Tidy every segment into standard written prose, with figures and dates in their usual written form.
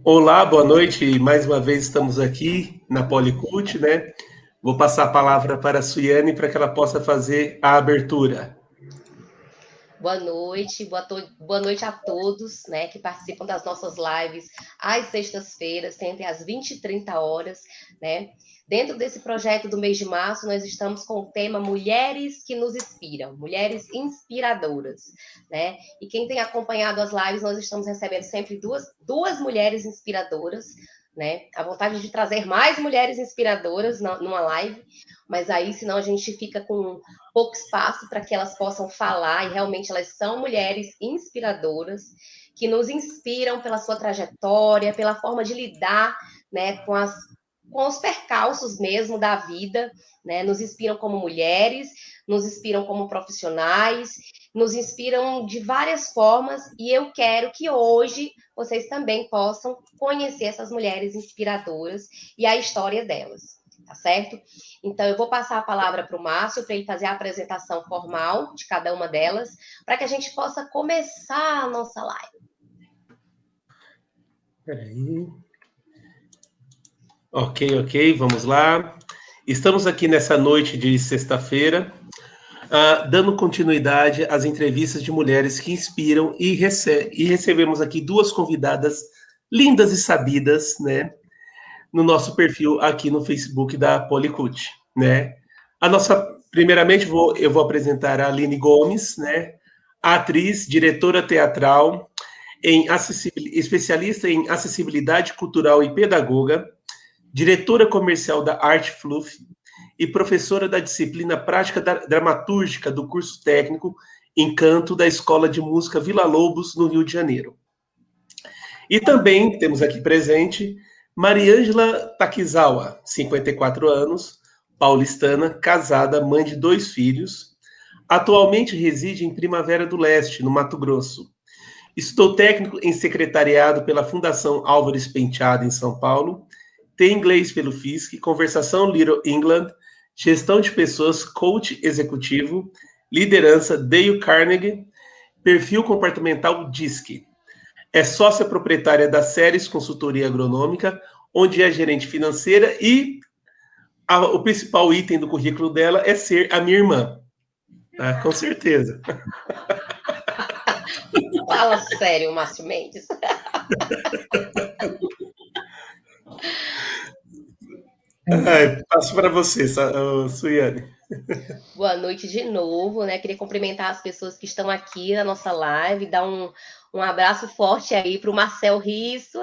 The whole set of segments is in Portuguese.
Olá, boa noite. Mais uma vez estamos aqui na Policult, né? Vou passar a palavra para a Suiane para que ela possa fazer a abertura. Boa noite, boa noite a todos, né, que participam das nossas lives às sextas-feiras, sempre às 20 e 30 horas, né? Dentro desse projeto do mês de março, nós estamos com o tema Mulheres que nos inspiram, mulheres inspiradoras, né? E quem tem acompanhado as lives, nós estamos recebendo sempre duas mulheres inspiradoras, né? A vontade de trazer mais mulheres inspiradoras numa live, mas aí, senão, a gente fica com pouco espaço para que elas possam falar, e realmente elas são mulheres inspiradoras, que nos inspiram pela sua trajetória, pela forma de lidar, né, com os percalços mesmo da vida, né, nos inspiram como mulheres, nos inspiram como profissionais, nos inspiram de várias formas, e eu quero que hoje vocês também possam conhecer essas mulheres inspiradoras e a história delas, tá certo? Então, eu vou passar a palavra para o Márcio, para ele fazer a apresentação formal de cada uma delas, para que a gente possa começar a nossa live. Peraí. Ok, vamos lá. Estamos aqui nessa noite de sexta-feira, dando continuidade às entrevistas de mulheres que inspiram e recebemos aqui duas convidadas lindas e sabidas, né, no nosso perfil aqui no Facebook da Policult, né? Primeiramente, eu vou apresentar a Aline Gomes, né? Atriz, diretora teatral, especialista em acessibilidade cultural e pedagoga, diretora comercial da Art Fluff e professora da disciplina prática dramatúrgica do curso técnico Encanto da Escola de Música Vila Lobos, no Rio de Janeiro. E também temos aqui presente Mariângela Takizawa, 54 anos, paulistana, casada, mãe de 2 filhos. Atualmente reside em Primavera do Leste, no Mato Grosso. Estudou técnico em secretariado pela Fundação Álvares Penteado, em São Paulo. Tem inglês pelo FISC, conversação Little England, gestão de pessoas, coach executivo, liderança Dale Carnegie, perfil comportamental DISC. É sócia proprietária da Séries Consultoria Agronômica, onde é gerente financeira e o principal item do currículo dela é ser a minha irmã. Tá? Com certeza. Fala sério, Márcio Mendes. Passo para você, Suiane. Boa noite de novo, né? Queria cumprimentar as pessoas que estão aqui na nossa live, dar um abraço forte aí para o Marcel Risso.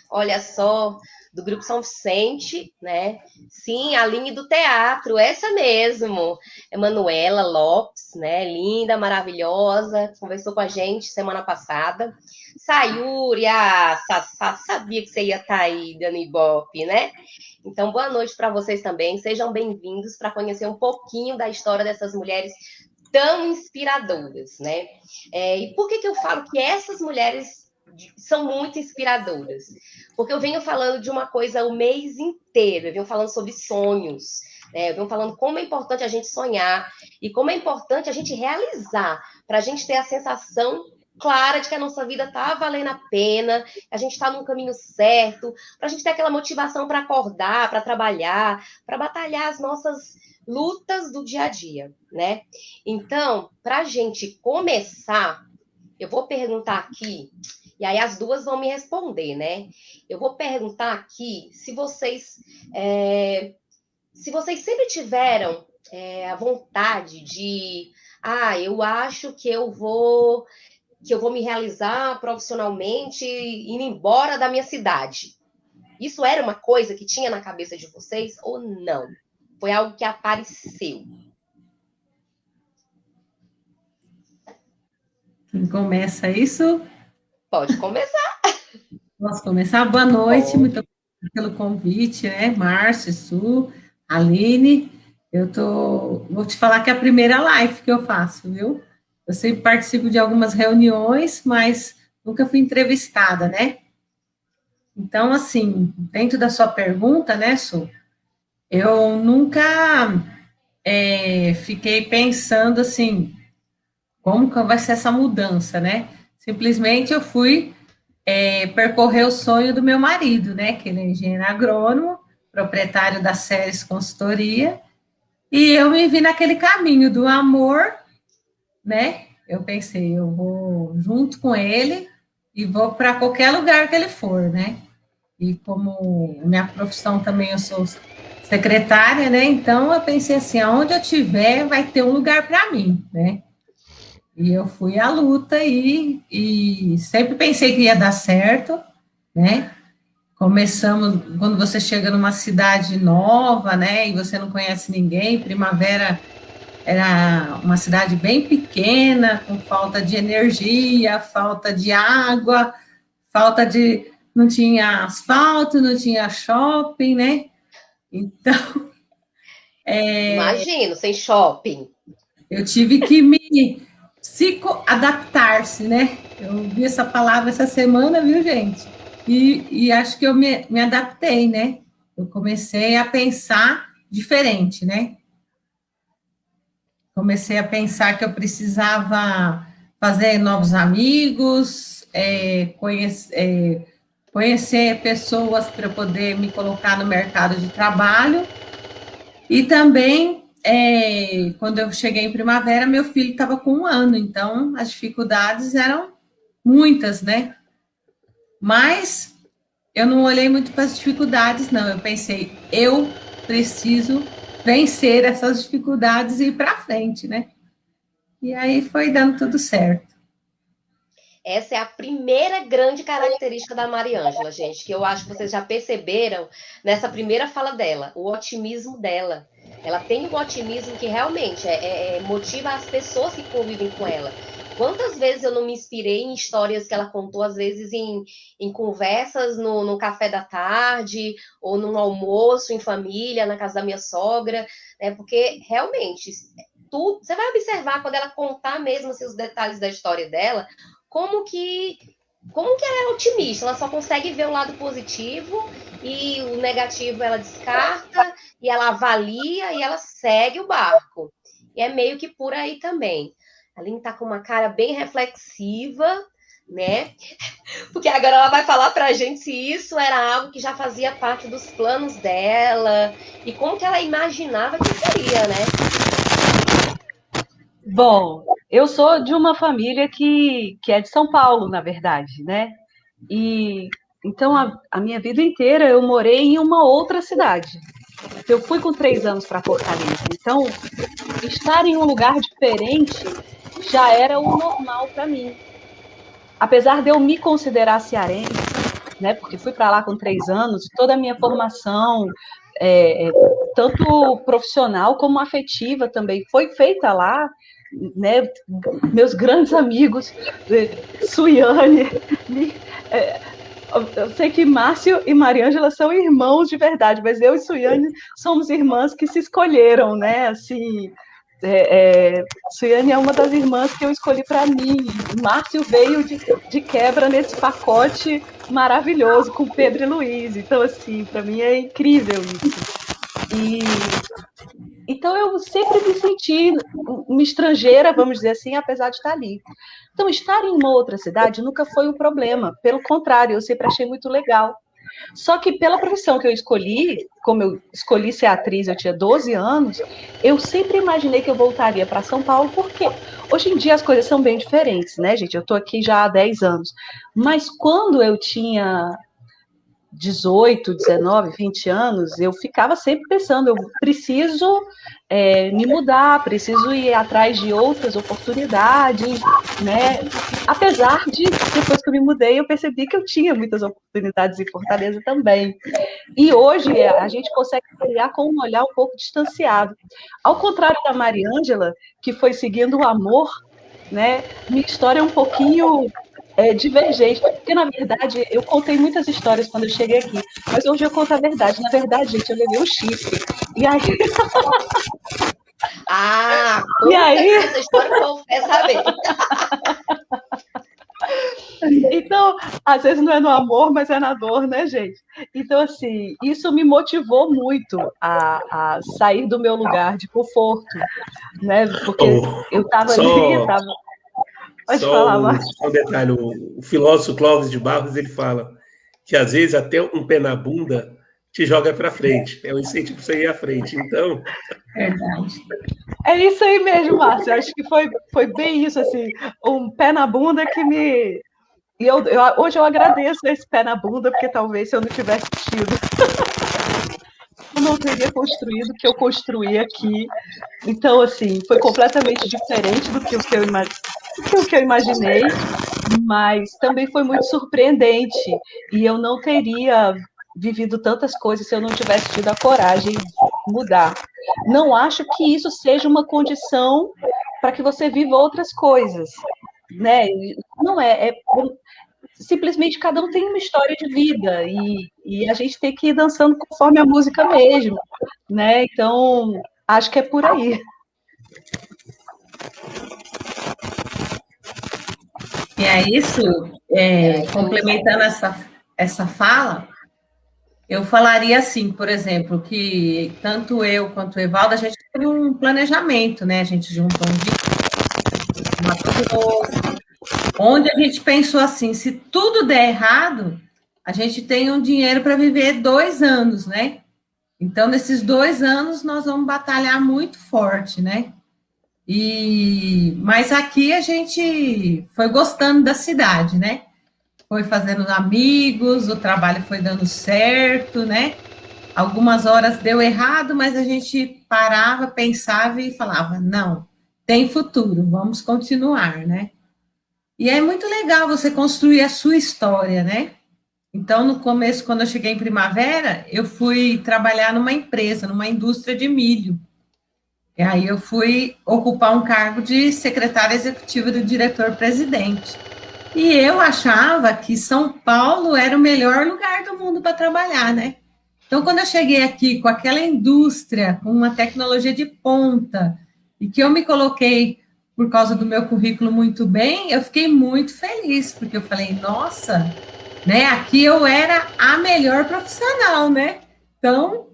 Olha só, do Grupo São Vicente, né? Sim, a Aline do teatro, essa mesmo. Emanuela Lopes, né? Linda, maravilhosa, conversou com a gente semana passada. Sayuri, sabia que você ia estar aí, dando ibope, né? Então, boa noite para vocês também. Sejam bem-vindos para conhecer um pouquinho da história dessas mulheres tão inspiradoras, né? E por que eu falo que essas mulheres são muito inspiradoras? Porque eu venho falando de uma coisa o mês inteiro, eu venho falando sobre sonhos, né? Eu venho falando como é importante a gente sonhar e como é importante a gente realizar, para a gente ter a sensação clara de que a nossa vida está valendo a pena, a gente está no caminho certo, para a gente ter aquela motivação para acordar, para trabalhar, para batalhar as nossas lutas do dia a dia, né? Então, para a gente começar, eu vou perguntar aqui, e aí as duas vão me responder, né? Eu vou perguntar aqui se vocês sempre tiveram a vontade de, eu acho que eu vou me realizar profissionalmente indo embora da minha cidade. Isso era uma coisa que tinha na cabeça de vocês ou não? Foi algo que apareceu? Quem começa isso? Pode começar. Posso começar? Boa noite, muito Pode. obrigada pelo convite, né? Márcio, Su, Aline. Vou te falar que é a primeira live que eu faço, viu? Eu sempre participo de algumas reuniões, mas nunca fui entrevistada, né? Então, assim, dentro da sua pergunta, né, Su, eu nunca fiquei pensando assim, como que vai ser essa mudança, né? Simplesmente eu fui percorrer o sonho do meu marido, né? Que ele é engenheiro agrônomo, proprietário da Ceres Consultoria, e eu me vi naquele caminho do amor, né? Eu pensei, eu vou junto com ele e vou para qualquer lugar que ele for, né? E como minha profissão também, eu sou secretária, né? Então eu pensei assim, aonde eu tiver vai ter um lugar para mim, né? E eu fui à luta e sempre pensei que ia dar certo, né? Começamos, quando você chega numa cidade nova, né, e você não conhece ninguém, Primavera era uma cidade bem pequena, com falta de energia, falta de água, falta de, não tinha asfalto, não tinha shopping, né? Então, Imagino, sem shopping. eu tive que me psicoadaptar-se, né? Eu vi essa palavra essa semana, viu, gente? E acho que eu me adaptei, né? Eu comecei a pensar diferente, né? Comecei a pensar que eu precisava fazer novos amigos, conhecer pessoas para poder me colocar no mercado de trabalho. E também, quando eu cheguei em Primavera, meu filho estava com 1 ano, então as dificuldades eram muitas, né? Mas eu não olhei muito para as dificuldades, não. Eu pensei, eu preciso vencer essas dificuldades e ir para frente, né? E aí foi dando tudo certo. Essa é a primeira grande característica da Mariângela, gente, que eu acho que vocês já perceberam nessa primeira fala dela, o otimismo dela. Ela tem um otimismo que realmente motiva as pessoas que convivem com ela. Quantas vezes eu não me inspirei em histórias que ela contou, às vezes em conversas no café da tarde, ou num almoço em família, na casa da minha sogra, né? Porque realmente, você vai observar quando ela contar mesmo assim, os detalhes da história dela, como que ela é otimista, ela só consegue ver o lado positivo e o negativo ela descarta e ela avalia e ela segue o barco. E é meio que por aí também. A Aline tá com uma cara bem reflexiva, né? Porque agora ela vai falar pra gente se isso era algo que já fazia parte dos planos dela e como que ela imaginava que seria, né? Bom, eu sou de uma família que é de São Paulo, na verdade, né? E então a minha vida inteira eu morei em uma outra cidade. Eu fui com 3 anos para Fortaleza. Então, estar em um lugar diferente já era o normal para mim. Apesar de eu me considerar cearense, né? Porque fui para lá com 3 anos, toda a minha formação, é, tanto profissional como afetiva também, foi feita lá, né? Meus grandes amigos, Suiane, eu sei que Márcio e Mariângela são irmãos de verdade, mas eu e Suiane somos irmãs que se escolheram, né? Assim, Suiane é uma das irmãs que eu escolhi para mim. Márcio veio de quebra nesse pacote maravilhoso com Pedro e Luiz. Então, assim, para mim é incrível isso. E então eu sempre me senti uma estrangeira, vamos dizer assim, apesar de estar ali. Então, estar em uma outra cidade nunca foi um problema. Pelo contrário, eu sempre achei muito legal. Só que pela profissão que eu escolhi, como eu escolhi ser atriz, eu tinha 12 anos, eu sempre imaginei que eu voltaria para São Paulo, porque hoje em dia as coisas são bem diferentes, né, gente? Eu estou aqui já há 10 anos. Mas quando eu tinha 18, 19, 20 anos, eu ficava sempre pensando, eu preciso me mudar, preciso ir atrás de outras oportunidades, né? Apesar de, depois que eu me mudei, eu percebi que eu tinha muitas oportunidades em Fortaleza também. E hoje a gente consegue olhar com um olhar um pouco distanciado. Ao contrário da Mariângela, que foi seguindo o amor, né? Minha história é um pouquinho divergente, porque na verdade eu contei muitas histórias quando eu cheguei aqui, mas hoje eu conto a verdade. Na verdade, gente, eu levei um chifre. E aí. E aí? Essa história que eu quero saber. Então, às vezes não é no amor, mas é na dor, né, gente? Então, assim, isso me motivou muito a sair do meu lugar de conforto, né? Porque eu estava ali, Pode falar, Márcio. Só um detalhe, o filósofo Clóvis de Barros, ele fala que às vezes até um pé na bunda te joga para frente, é um incentivo para você ir à frente, então... Verdade. É isso aí mesmo, Márcio, acho que foi bem isso, assim, um pé na bunda que me... E hoje eu agradeço esse pé na bunda, porque talvez se eu não tivesse tido, eu não teria construído o que eu construí aqui. Então, assim, foi completamente diferente do que o que eu imaginei, mas também foi muito surpreendente. E eu não teria vivido tantas coisas se eu não tivesse tido a coragem de mudar. Não acho que isso seja uma condição para que você viva outras coisas, né? Não simplesmente cada um tem uma história de vida e a gente tem que ir dançando conforme a música mesmo, né? Então, acho que é por aí. E é isso, complementando essa fala, eu falaria assim, por exemplo, que tanto eu quanto o Evaldo, a gente teve um planejamento, né? A gente juntou um dia, Mato Grosso, onde a gente pensou assim, se tudo der errado, a gente tem um dinheiro para viver 2 anos, né? Então, nesses 2 anos, nós vamos batalhar muito forte, né? Mas aqui a gente foi gostando da cidade, né? Foi fazendo amigos, o trabalho foi dando certo, né? Algumas horas deu errado, mas a gente parava, pensava e falava, não, tem futuro, vamos continuar, né? E é muito legal você construir a sua história, né? Então, no começo, quando eu cheguei em Primavera, eu fui trabalhar numa empresa, numa indústria de milho. E aí eu fui ocupar um cargo de secretária executiva do diretor-presidente. E eu achava que São Paulo era o melhor lugar do mundo para trabalhar, né? Então, quando eu cheguei aqui com aquela indústria, com uma tecnologia de ponta, e que eu me coloquei por causa do meu currículo muito bem, eu fiquei muito feliz, porque eu falei, nossa, né? Aqui eu era a melhor profissional, né? Então,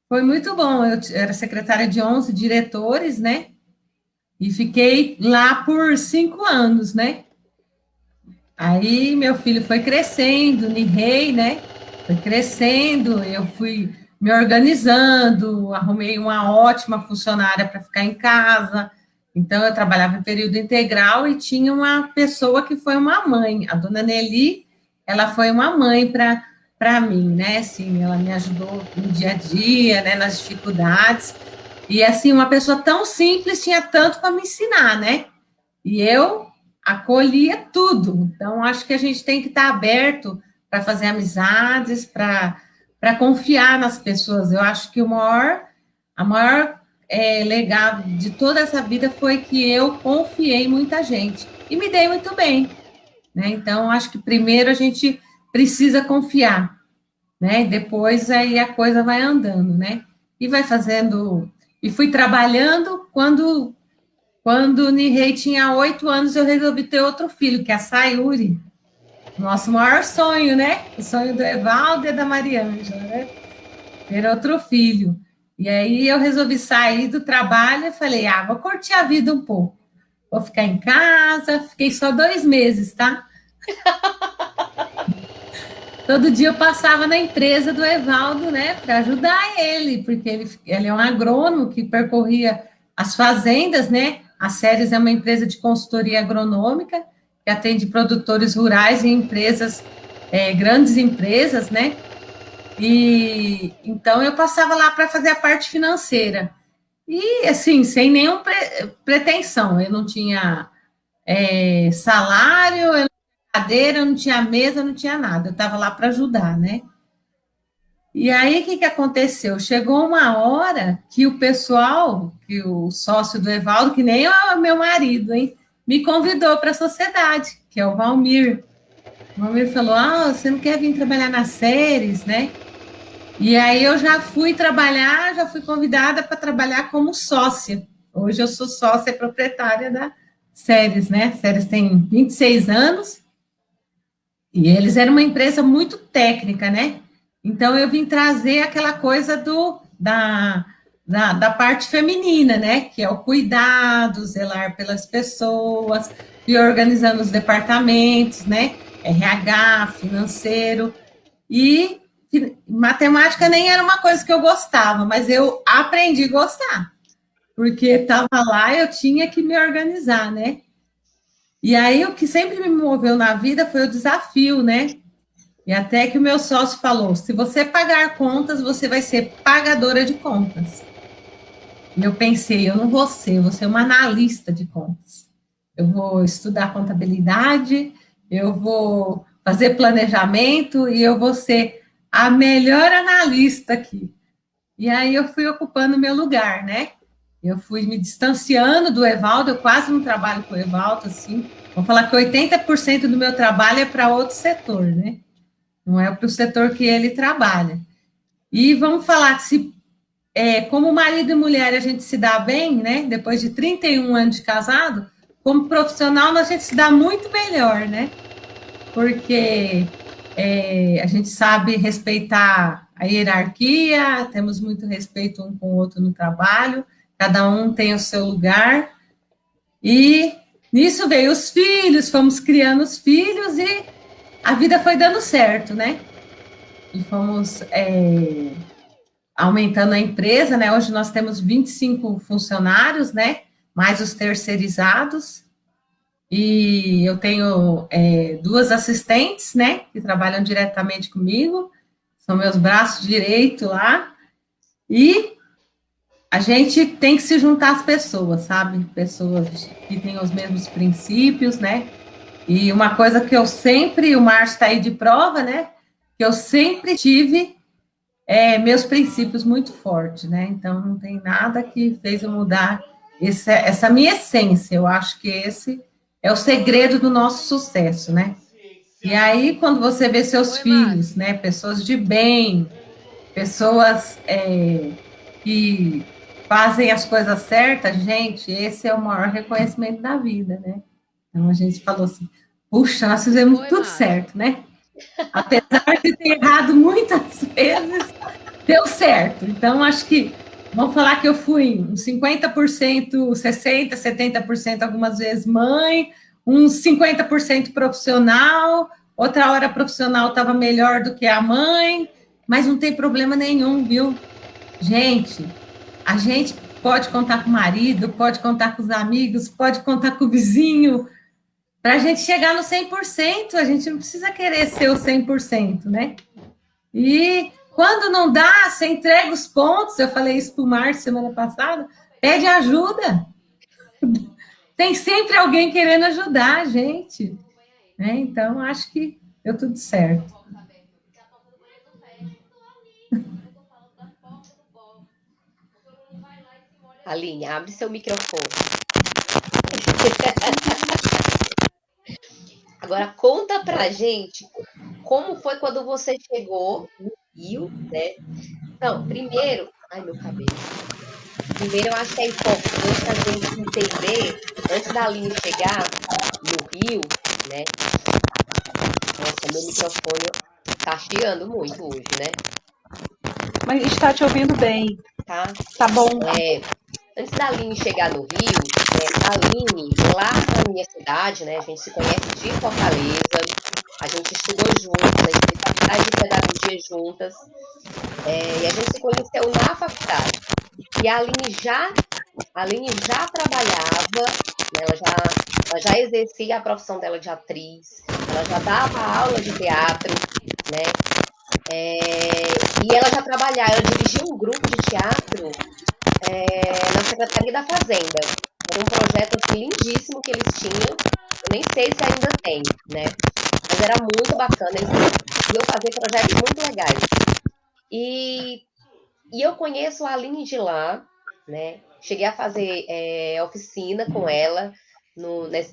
foi muito bom. Eu era secretária de 11 diretores, né? E fiquei lá por 5 anos, né? Aí meu filho foi crescendo, Nirrei, né? Foi crescendo, eu fui me organizando, arrumei uma ótima funcionária para ficar em casa. Então, eu trabalhava em período integral e tinha uma pessoa que foi uma mãe, a dona Nelly, ela foi uma mãe para mim, né? Assim, ela me ajudou no dia a dia, né? Nas dificuldades. E, assim, uma pessoa tão simples tinha tanto para me ensinar, né? E eu acolhia tudo. Então, acho que a gente tem que estar aberto para fazer amizades, para confiar nas pessoas. Eu acho que a maior legado de toda essa vida foi que eu confiei em muita gente e me dei muito bem, né? Então, acho que primeiro a gente precisa confiar, né? Depois aí a coisa vai andando, né? E vai fazendo. E fui trabalhando quando o Nirrei tinha 8 anos, eu resolvi ter outro filho, que é a Sayuri. Nosso maior sonho, né? O sonho do Evaldo e da Mariângela, né? Ter outro filho. E aí eu resolvi sair do trabalho e falei, vou curtir a vida um pouco. Vou ficar em casa, fiquei só 2 meses, tá? Todo dia eu passava na empresa do Evaldo, né, para ajudar ele, porque ele é um agrônomo que percorria as fazendas, né? A Ceres é uma empresa de consultoria agronômica que atende produtores rurais e empresas, grandes empresas, né? E então eu passava lá para fazer a parte financeira. E assim, sem nenhuma pretensão, eu não tinha salário, eu não tinha cadeira, eu não tinha mesa, eu não tinha nada, eu estava lá para ajudar, né? E aí, o que aconteceu? Chegou uma hora que o pessoal, que o sócio do Evaldo, que nem é o meu marido, hein, me convidou para a sociedade, que é o Valmir. O Valmir falou, você não quer vir trabalhar nas séries, né? E aí eu já fui trabalhar, já fui convidada para trabalhar como sócia. Hoje eu sou sócia proprietária da Séries, né? Séries tem 26 anos, e eles eram uma empresa muito técnica, né? Então, eu vim trazer aquela coisa da parte feminina, né? Que é o cuidado, zelar pelas pessoas, fui organizando os departamentos, né? RH, financeiro, e matemática nem era uma coisa que eu gostava, mas eu aprendi a gostar, porque estava lá, eu tinha que me organizar, né? E aí o que sempre me moveu na vida foi o desafio, né? E até que o meu sócio falou: se você pagar contas, você vai ser pagadora de contas. E eu pensei: eu não vou ser, eu vou ser uma analista de contas. Eu vou estudar contabilidade, eu vou fazer planejamento e eu vou ser a melhor analista aqui. E aí eu fui ocupando o meu lugar, né? Eu fui me distanciando do Evaldo, eu quase não trabalho com o Evaldo, assim. Vou falar que 80% do meu trabalho é para outro setor, né? Não é para o setor que ele trabalha. E vamos falar que se, como marido e mulher a gente se dá bem, né? Depois de 31 anos de casado, como profissional a gente se dá muito melhor, né? Porque a gente sabe respeitar a hierarquia, temos muito respeito um com o outro no trabalho, cada um tem o seu lugar, e nisso veio os filhos, fomos criando os filhos e a vida foi dando certo, né? E fomos aumentando a empresa, né? Hoje nós temos 25 funcionários, né? Mais os terceirizados. E eu tenho 2 assistentes, né? Que trabalham diretamente comigo. São meus braços direitos lá. E a gente tem que se juntar às pessoas, sabe? Pessoas que têm os mesmos princípios, né? E uma coisa que eu sempre, o Márcio está aí de prova, né? Que eu sempre tive meus princípios muito fortes, né? Então, não tem nada que fez eu mudar essa minha essência. Eu acho que esse é o segredo do nosso sucesso, né? E aí, quando você vê seus filhos, né? Pessoas de bem, pessoas que fazem as coisas certas, gente, esse é o maior reconhecimento da vida, né? Então, a gente falou assim, puxa, nós fizemos tudo certo, né? Apesar de ter errado muitas vezes, deu certo. Então, acho que, vamos falar que eu fui uns 50%, 60%, 70% algumas vezes mãe, uns 50% profissional, outra hora profissional estava melhor do que a mãe, mas não tem problema nenhum, viu? Gente, a gente pode contar com o marido, pode contar com os amigos, pode contar com o vizinho, para a gente chegar no 100%, a gente não precisa querer ser o 100%, né? E quando não dá, você entrega os pontos, eu falei isso para o Márcio semana passada, pede ajuda. Tem sempre alguém querendo ajudar a gente, né? Então, acho que deu tudo certo. Aline, abre seu microfone. Agora, conta pra gente como foi quando você chegou no Rio, né? Não, primeiro... Ai, meu cabelo. Primeiro, eu acho que é importante a gente entender, antes da Aline chegar no Rio, né? Nossa, meu microfone tá chiando muito hoje, né? Mas está te ouvindo bem. Tá bom. Antes da Aline chegar no Rio, a Aline, lá na minha cidade, né? A gente se conhece de Fortaleza, a gente estudou juntas, a gente fez faculdade de pedagogia juntas, e a gente se conheceu na faculdade. E a Aline já trabalhava, né, ela já exercia a profissão dela de atriz, ela já dava aula de teatro, né? E ela já trabalhava, ela dirigia um grupo de teatro na Secretaria da Fazenda. Era um projeto assim, lindíssimo que eles tinham, eu nem sei se ainda tem, né? Mas era muito bacana, eles conseguiam fazer projetos muito legais. E eu conheço a Aline de lá, né? Cheguei a fazer oficina com ela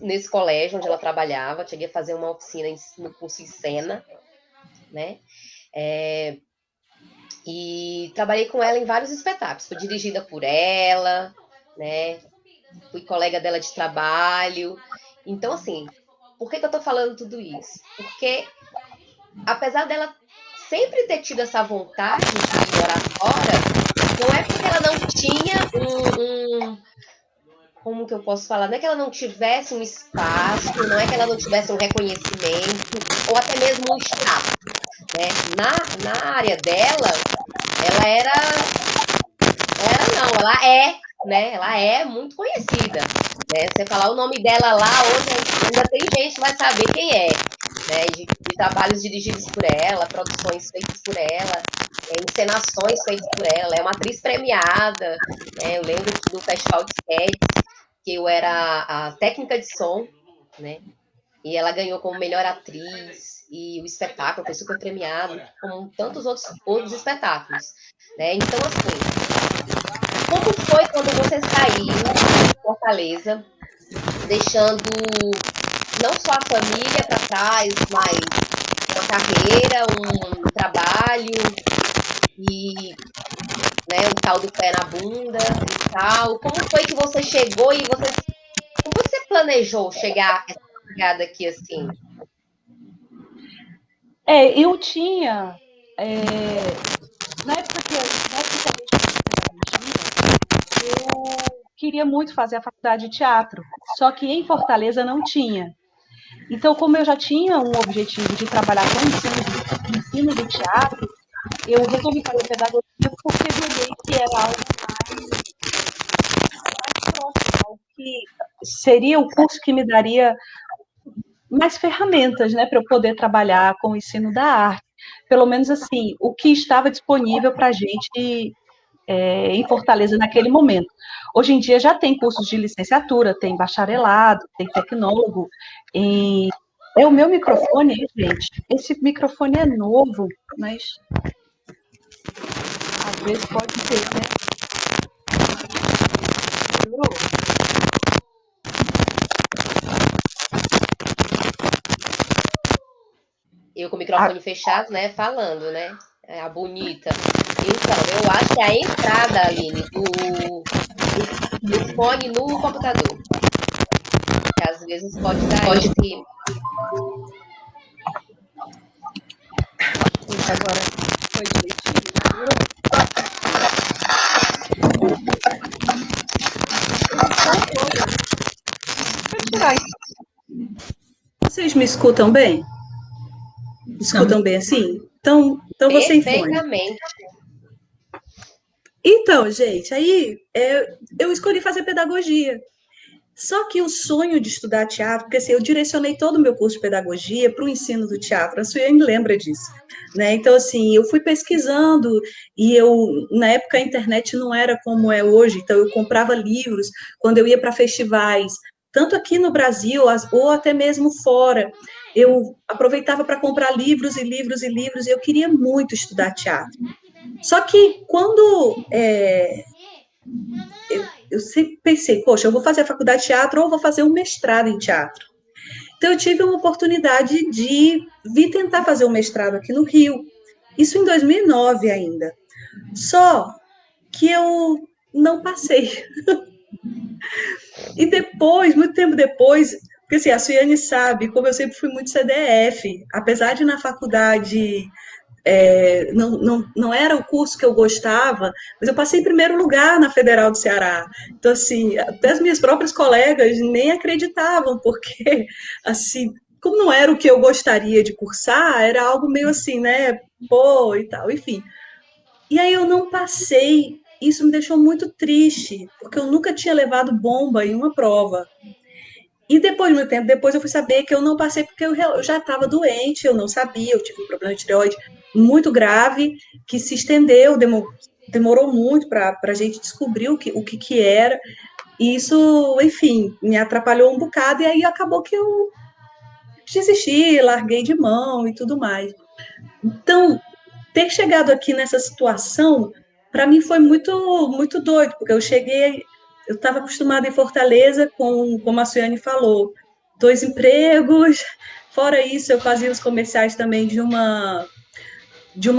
nesse colégio onde ela trabalhava. Cheguei a fazer uma oficina no curso em Sena, né? E trabalhei com ela em vários espetáculos. Fui dirigida por ela, né? Fui colega dela de trabalho. Então, assim, por que eu tô falando tudo isso? Porque, apesar dela sempre ter tido essa vontade de morar fora, não é porque ela não tinha como que eu posso falar? Não é que ela não tivesse um espaço, não é que ela não tivesse um reconhecimento, ou até mesmo um status, né? Na área dela, ela ela é, né? Ela é muito conhecida, né? Você falar o nome dela lá, hoje ainda tem gente que vai saber quem é, né? De trabalhos dirigidos por ela, produções feitas por ela, encenações feitas por ela, é uma atriz premiada, né? Eu lembro do Festival de Sketches, que eu era a técnica de som, né? E ela ganhou como melhor atriz, e o espetáculo foi super premiado, como tantos outros espetáculos, né? Então, assim, como foi quando você saiu de Fortaleza, deixando não só a família para trás, mas uma carreira, um trabalho e, né, um tal do pé na bunda e tal. Como foi que você chegou e como você planejou chegar essa chegada aqui assim? Eu tinha, na época que eu queria muito fazer a faculdade de teatro, só que em Fortaleza não tinha. Então, como eu já tinha um objetivo de trabalhar com ensino de teatro, eu resolvi fazer pedagogia porque eu olhei que era algo mais próximo, algo que seria o curso que me daria mais ferramentas, né, para eu poder trabalhar com o ensino da arte. Pelo menos assim, o que estava disponível para a gente em Fortaleza naquele momento. Hoje em dia já tem cursos de licenciatura, tem bacharelado, tem tecnólogo. É o meu microfone, gente. Esse microfone é novo, mas às vezes pode ser, né? Eu com o microfone fechado, né, falando, né? É a bonita. Então, eu acho que a entrada, Aline, do fone no computador. Que às vezes pode dar esse. Isso agora foi direitinho. Vou tirar. Vocês me escutam bem? Escutam bem assim? Então você informe. Perfeitamente. Então, gente, aí eu escolhi fazer pedagogia. Só que o sonho de estudar teatro, porque assim, eu direcionei todo o meu curso de pedagogia para o ensino do teatro, a Suiane lembra disso, né? Então, assim, eu fui pesquisando e na época a internet não era como é hoje, então eu comprava livros quando eu ia para festivais, tanto aqui no Brasil ou até mesmo fora. Eu aproveitava para comprar livros e livros e livros e eu queria muito estudar teatro. Só que quando eu sempre pensei, poxa, eu vou fazer a faculdade de teatro ou vou fazer um mestrado em teatro. Então, eu tive uma oportunidade de vir tentar fazer um mestrado aqui no Rio. Isso em 2009 ainda. Só que eu não passei. E depois, muito tempo depois, porque assim, a Suiane sabe, como eu sempre fui muito CDF, apesar de na faculdade não era o curso que eu gostava, mas eu passei em primeiro lugar na Federal do Ceará. Então, assim, até as minhas próprias colegas nem acreditavam, porque, assim, como não era o que eu gostaria de cursar, era algo meio assim, né, pô, e tal, enfim. E aí eu não passei, isso me deixou muito triste, porque eu nunca tinha levado bomba em uma prova. E depois, muito tempo depois, eu fui saber que eu não passei porque eu já estava doente, eu não sabia, eu tive um problema de tireoide muito grave, que se estendeu, demorou muito para a gente descobrir o que era. E isso, enfim, me atrapalhou um bocado, e aí acabou que eu desisti, larguei de mão e tudo mais. Então, ter chegado aqui nessa situação, para mim foi muito, muito doido, porque eu estava acostumada em Fortaleza como a Suiane falou, 2 empregos, fora isso eu fazia os comerciais também de uma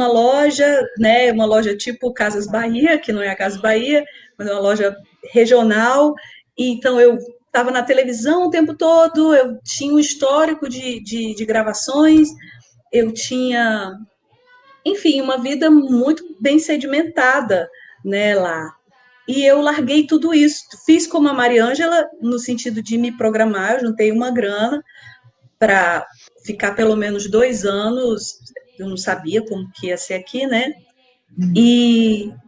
loja, né, uma loja tipo Casas Bahia, que não é a Casas Bahia, mas é uma loja regional, e então eu estava na televisão o tempo todo, eu tinha um histórico de gravações, eu tinha, enfim, uma vida muito bem sedimentada, né, lá. E eu larguei tudo isso. Fiz como a Mariângela, no sentido de me programar, eu juntei uma grana para ficar pelo menos 2 anos. Eu não sabia como que ia ser aqui, né?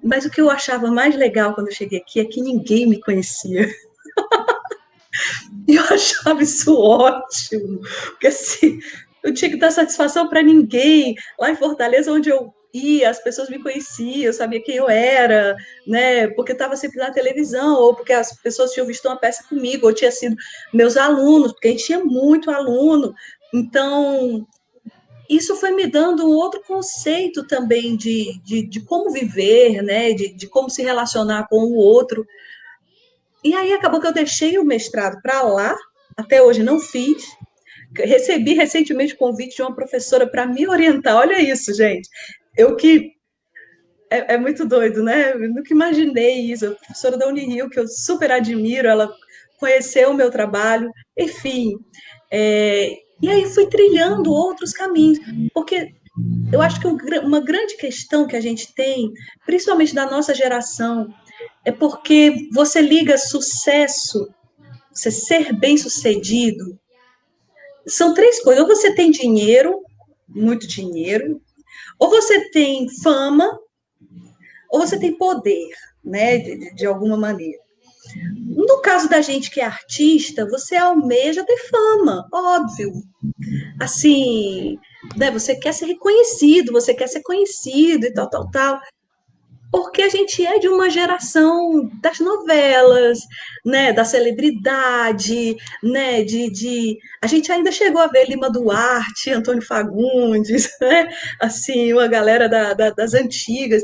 Mas o que eu achava mais legal quando eu cheguei aqui é que ninguém me conhecia. E eu achava isso ótimo, porque assim, eu tinha que dar satisfação para ninguém. Lá em Fortaleza, onde eu ia, as pessoas me conheciam, eu sabia quem eu era, né? Porque estava sempre na televisão, ou porque as pessoas tinham visto uma peça comigo, ou tinha sido meus alunos, porque a gente tinha muito aluno. Então, isso foi me dando um outro conceito também de como viver, né? De como se relacionar com o outro. E aí acabou que eu deixei o mestrado para lá, até hoje não fiz. Recebi recentemente o convite de uma professora para me orientar. Olha isso, gente. Eu que é muito doido, né? Eu nunca imaginei isso. A professora da Unirio, que eu super admiro, ela conheceu o meu trabalho, enfim. E aí fui trilhando outros caminhos, porque eu acho que uma grande questão que a gente tem, principalmente da nossa geração, é porque você liga sucesso, você ser bem-sucedido, são 3 coisas. Ou você tem dinheiro, muito dinheiro, ou você tem fama, ou você tem poder, né, de alguma maneira. No caso da gente que é artista, você almeja ter fama, óbvio. Assim, né, você quer ser reconhecido, você quer ser conhecido e tal, tal, tal. Porque a gente é de uma geração das novelas, né, da celebridade, né, a gente ainda chegou a ver Lima Duarte, Antônio Fagundes, né, assim, uma galera das antigas,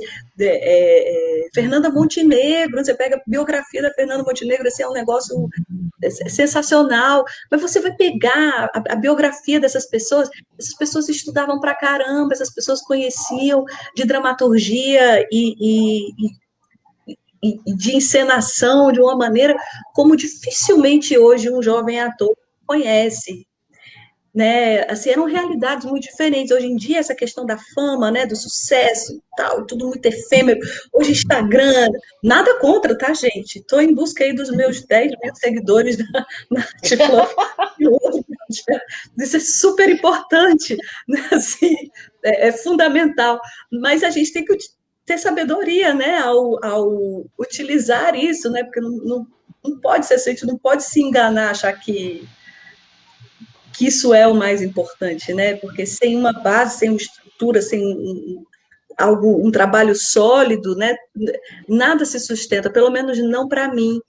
Fernanda Montenegro, você pega a biografia da Fernanda Montenegro, assim, é um negócio sensacional, mas você vai pegar a biografia dessas pessoas, essas pessoas estudavam pra caramba, essas pessoas conheciam de dramaturgia e de encenação de uma maneira como dificilmente hoje um jovem ator conhece, né? Assim, eram realidades muito diferentes. Hoje em dia, essa questão da fama, né, do sucesso e tal, tudo muito efêmero. Hoje, Instagram, nada contra, tá, gente? Estou em busca aí dos meus 10 mil seguidores na Artfluff. Isso é super importante, né? Assim, é fundamental. Mas a gente tem que ter sabedoria, né, ao utilizar isso, né? Porque não pode ser, a gente não pode se enganar, achar que isso é o mais importante, né? Porque sem uma base, sem uma estrutura, sem um trabalho sólido, né? Nada se sustenta, pelo menos não para mim.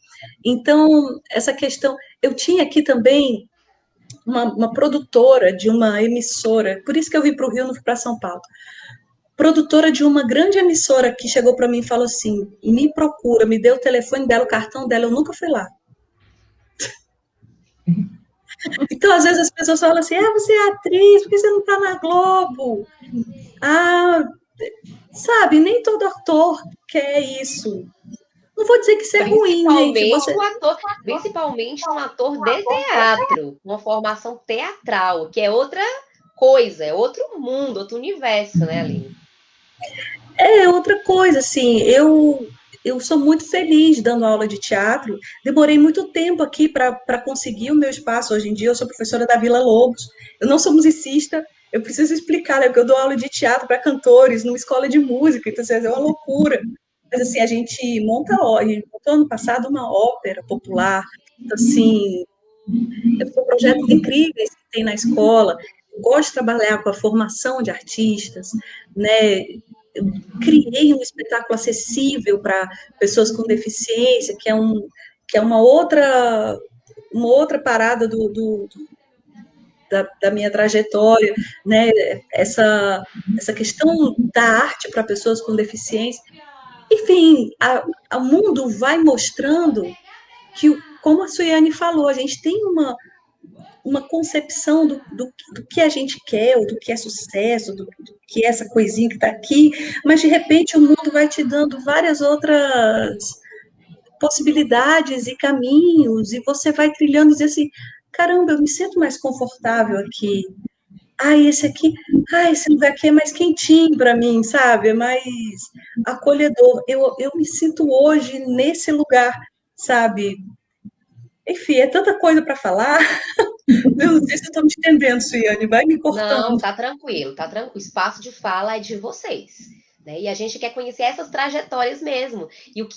Então, essa questão... Eu tinha aqui também uma produtora de uma emissora, por isso que eu vim para o Rio, não fui para São Paulo. Produtora de uma grande emissora que chegou para mim e falou assim, me procura, me deu o telefone dela, o cartão dela, eu nunca fui lá. Então, às vezes as pessoas falam assim, você é atriz, por que você não está na Globo? Sabe, nem todo ator quer isso. Não vou dizer que isso é ruim, gente. Principalmente um ator de teatro, uma formação teatral, que é outra coisa, é outro mundo, outro universo, né, Aline? É outra coisa, assim, eu sou muito feliz dando aula de teatro, demorei muito tempo aqui para conseguir o meu espaço. Hoje em dia eu sou professora da Vila Lobos, eu não sou musicista, eu preciso explicar, né, porque eu dou aula de teatro para cantores numa escola de música, então assim, é uma loucura. Mas assim, a gente montou ano passado uma ópera popular, então assim, são projetos incríveis que tem na escola. Eu gosto de trabalhar com a formação de artistas, né? Eu criei um espetáculo acessível para pessoas com deficiência, que é uma outra parada da minha trajetória, né? Essa questão da arte para pessoas com deficiência. Enfim, o mundo vai mostrando que, como a Suiane falou, a gente tem uma concepção do que a gente quer, ou do que é sucesso, do que é essa coisinha que está aqui, mas de repente o mundo vai te dando várias outras possibilidades e caminhos, e você vai trilhando e dizer assim, caramba, eu me sinto mais confortável aqui. Esse aqui, ai, esse lugar aqui é mais quentinho para mim, sabe? É mais acolhedor. Eu me sinto hoje nesse lugar, sabe? Enfim, é tanta coisa para falar. Eu não sei se eu estou me entendendo, Suiane, vai me cortando. Não, tá tranquilo, tá tranquilo. O espaço de fala é de vocês, né? E a gente quer conhecer essas trajetórias mesmo. O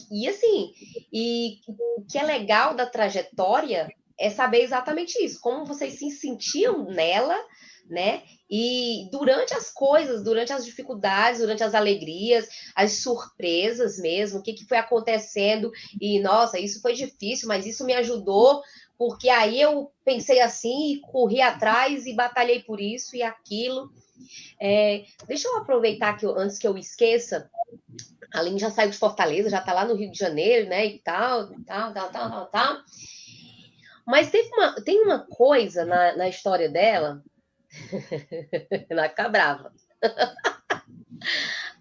que é legal da trajetória é saber exatamente isso, como vocês se sentiam nela, né? E durante as coisas, durante as dificuldades, durante as alegrias, as surpresas mesmo, o que foi acontecendo, e nossa, isso foi difícil, mas isso me ajudou, porque aí eu pensei assim, e corri atrás e batalhei por isso e aquilo. Deixa eu aproveitar que antes que eu esqueça, a Aline já saiu de Fortaleza, já tá lá no Rio de Janeiro, né, e tal. Mas tem uma coisa na história dela, ela fica brava.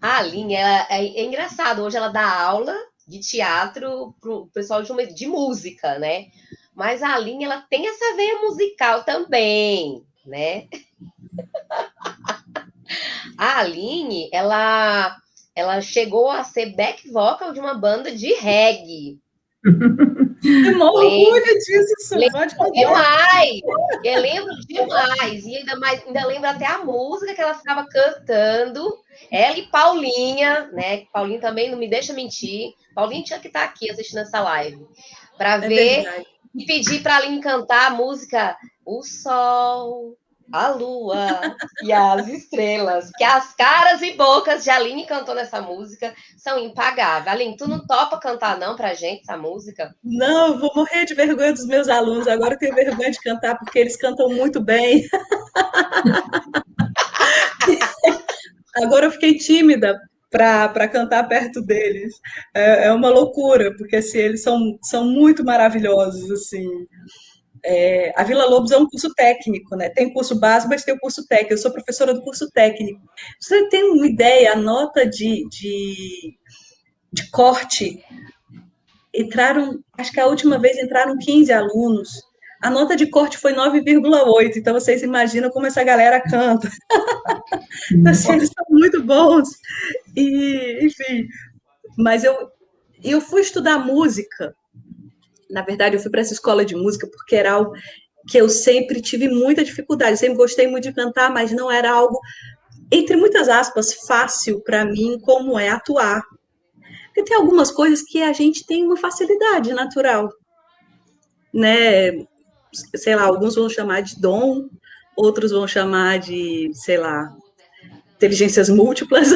A Aline, é engraçado, hoje ela dá aula de teatro pro pessoal de música, né? Mas a Aline, ela tem essa veia musical também, né? A Aline, ela chegou a ser back vocal de uma banda de reggae. Que orgulho disso, lembro demais. Eu lembro demais. E ainda lembro até a música que ela ficava cantando. Ela e Paulinha, né? Paulinha também não me deixa mentir. Paulinha tinha que estar aqui assistindo essa live para ver e pedir para a Aline cantar a música O Sol, a Lua e as Estrelas. Que as caras e bocas de Aline cantou nessa música são impagáveis. Aline, tu não topa cantar não pra gente essa música? Não, eu vou morrer de vergonha dos meus alunos. Agora eu tenho vergonha de cantar porque eles cantam muito bem. Agora eu fiquei tímida para cantar perto deles. É uma loucura, porque assim, eles são muito maravilhosos, assim. A Vila Lobos é um curso técnico, né? Tem curso básico, mas tem o curso técnico. Eu sou professora do curso técnico. Você tem uma ideia, a nota de corte, acho que a última vez entraram 15 alunos. A nota de corte foi 9,8, então vocês imaginam como essa galera canta. Assim, eles são muito bons. E, enfim, mas eu fui estudar música. Na verdade, eu fui para essa escola de música porque era algo que eu sempre tive muita dificuldade. Eu sempre gostei muito de cantar, mas não era algo, entre muitas aspas, fácil para mim, como é atuar. Porque tem algumas coisas que a gente tem uma facilidade natural, né? Sei lá, alguns vão chamar de dom, outros vão chamar de, sei lá, inteligências múltiplas.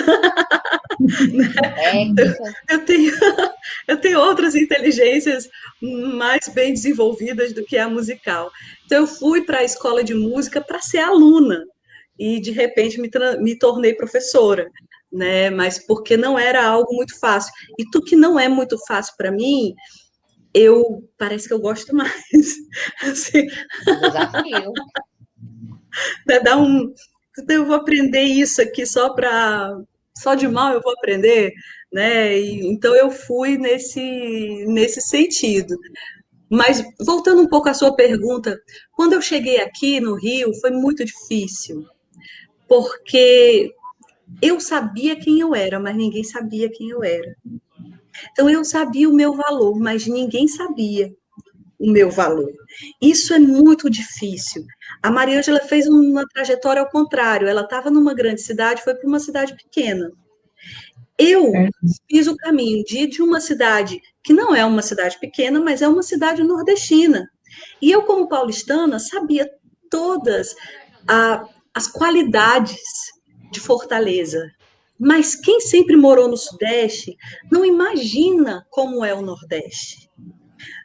Eu tenho outras inteligências mais bem desenvolvidas do que a musical. Então, eu fui para a escola de música para ser aluna e, de repente, me tornei professora, né? Mas porque não era algo muito fácil. E tu que não é muito fácil para mim, parece que eu gosto mais. Assim, Desafio. Eu vou aprender isso aqui só de mal eu vou aprender, né? Então eu fui nesse sentido. Mas voltando um pouco à sua pergunta, quando eu cheguei aqui no Rio foi muito difícil, porque eu sabia quem eu era, mas ninguém sabia quem eu era. Então eu sabia o meu valor, mas ninguém sabia o meu valor. Isso é muito difícil. A Mariângela fez uma trajetória ao contrário. Ela estava numa grande cidade, foi para uma cidade pequena. Eu fiz o caminho de uma cidade que não é uma cidade pequena, mas é uma cidade nordestina. E eu, como paulistana, sabia todas as qualidades de Fortaleza. Mas quem sempre morou no Sudeste não imagina como é o Nordeste.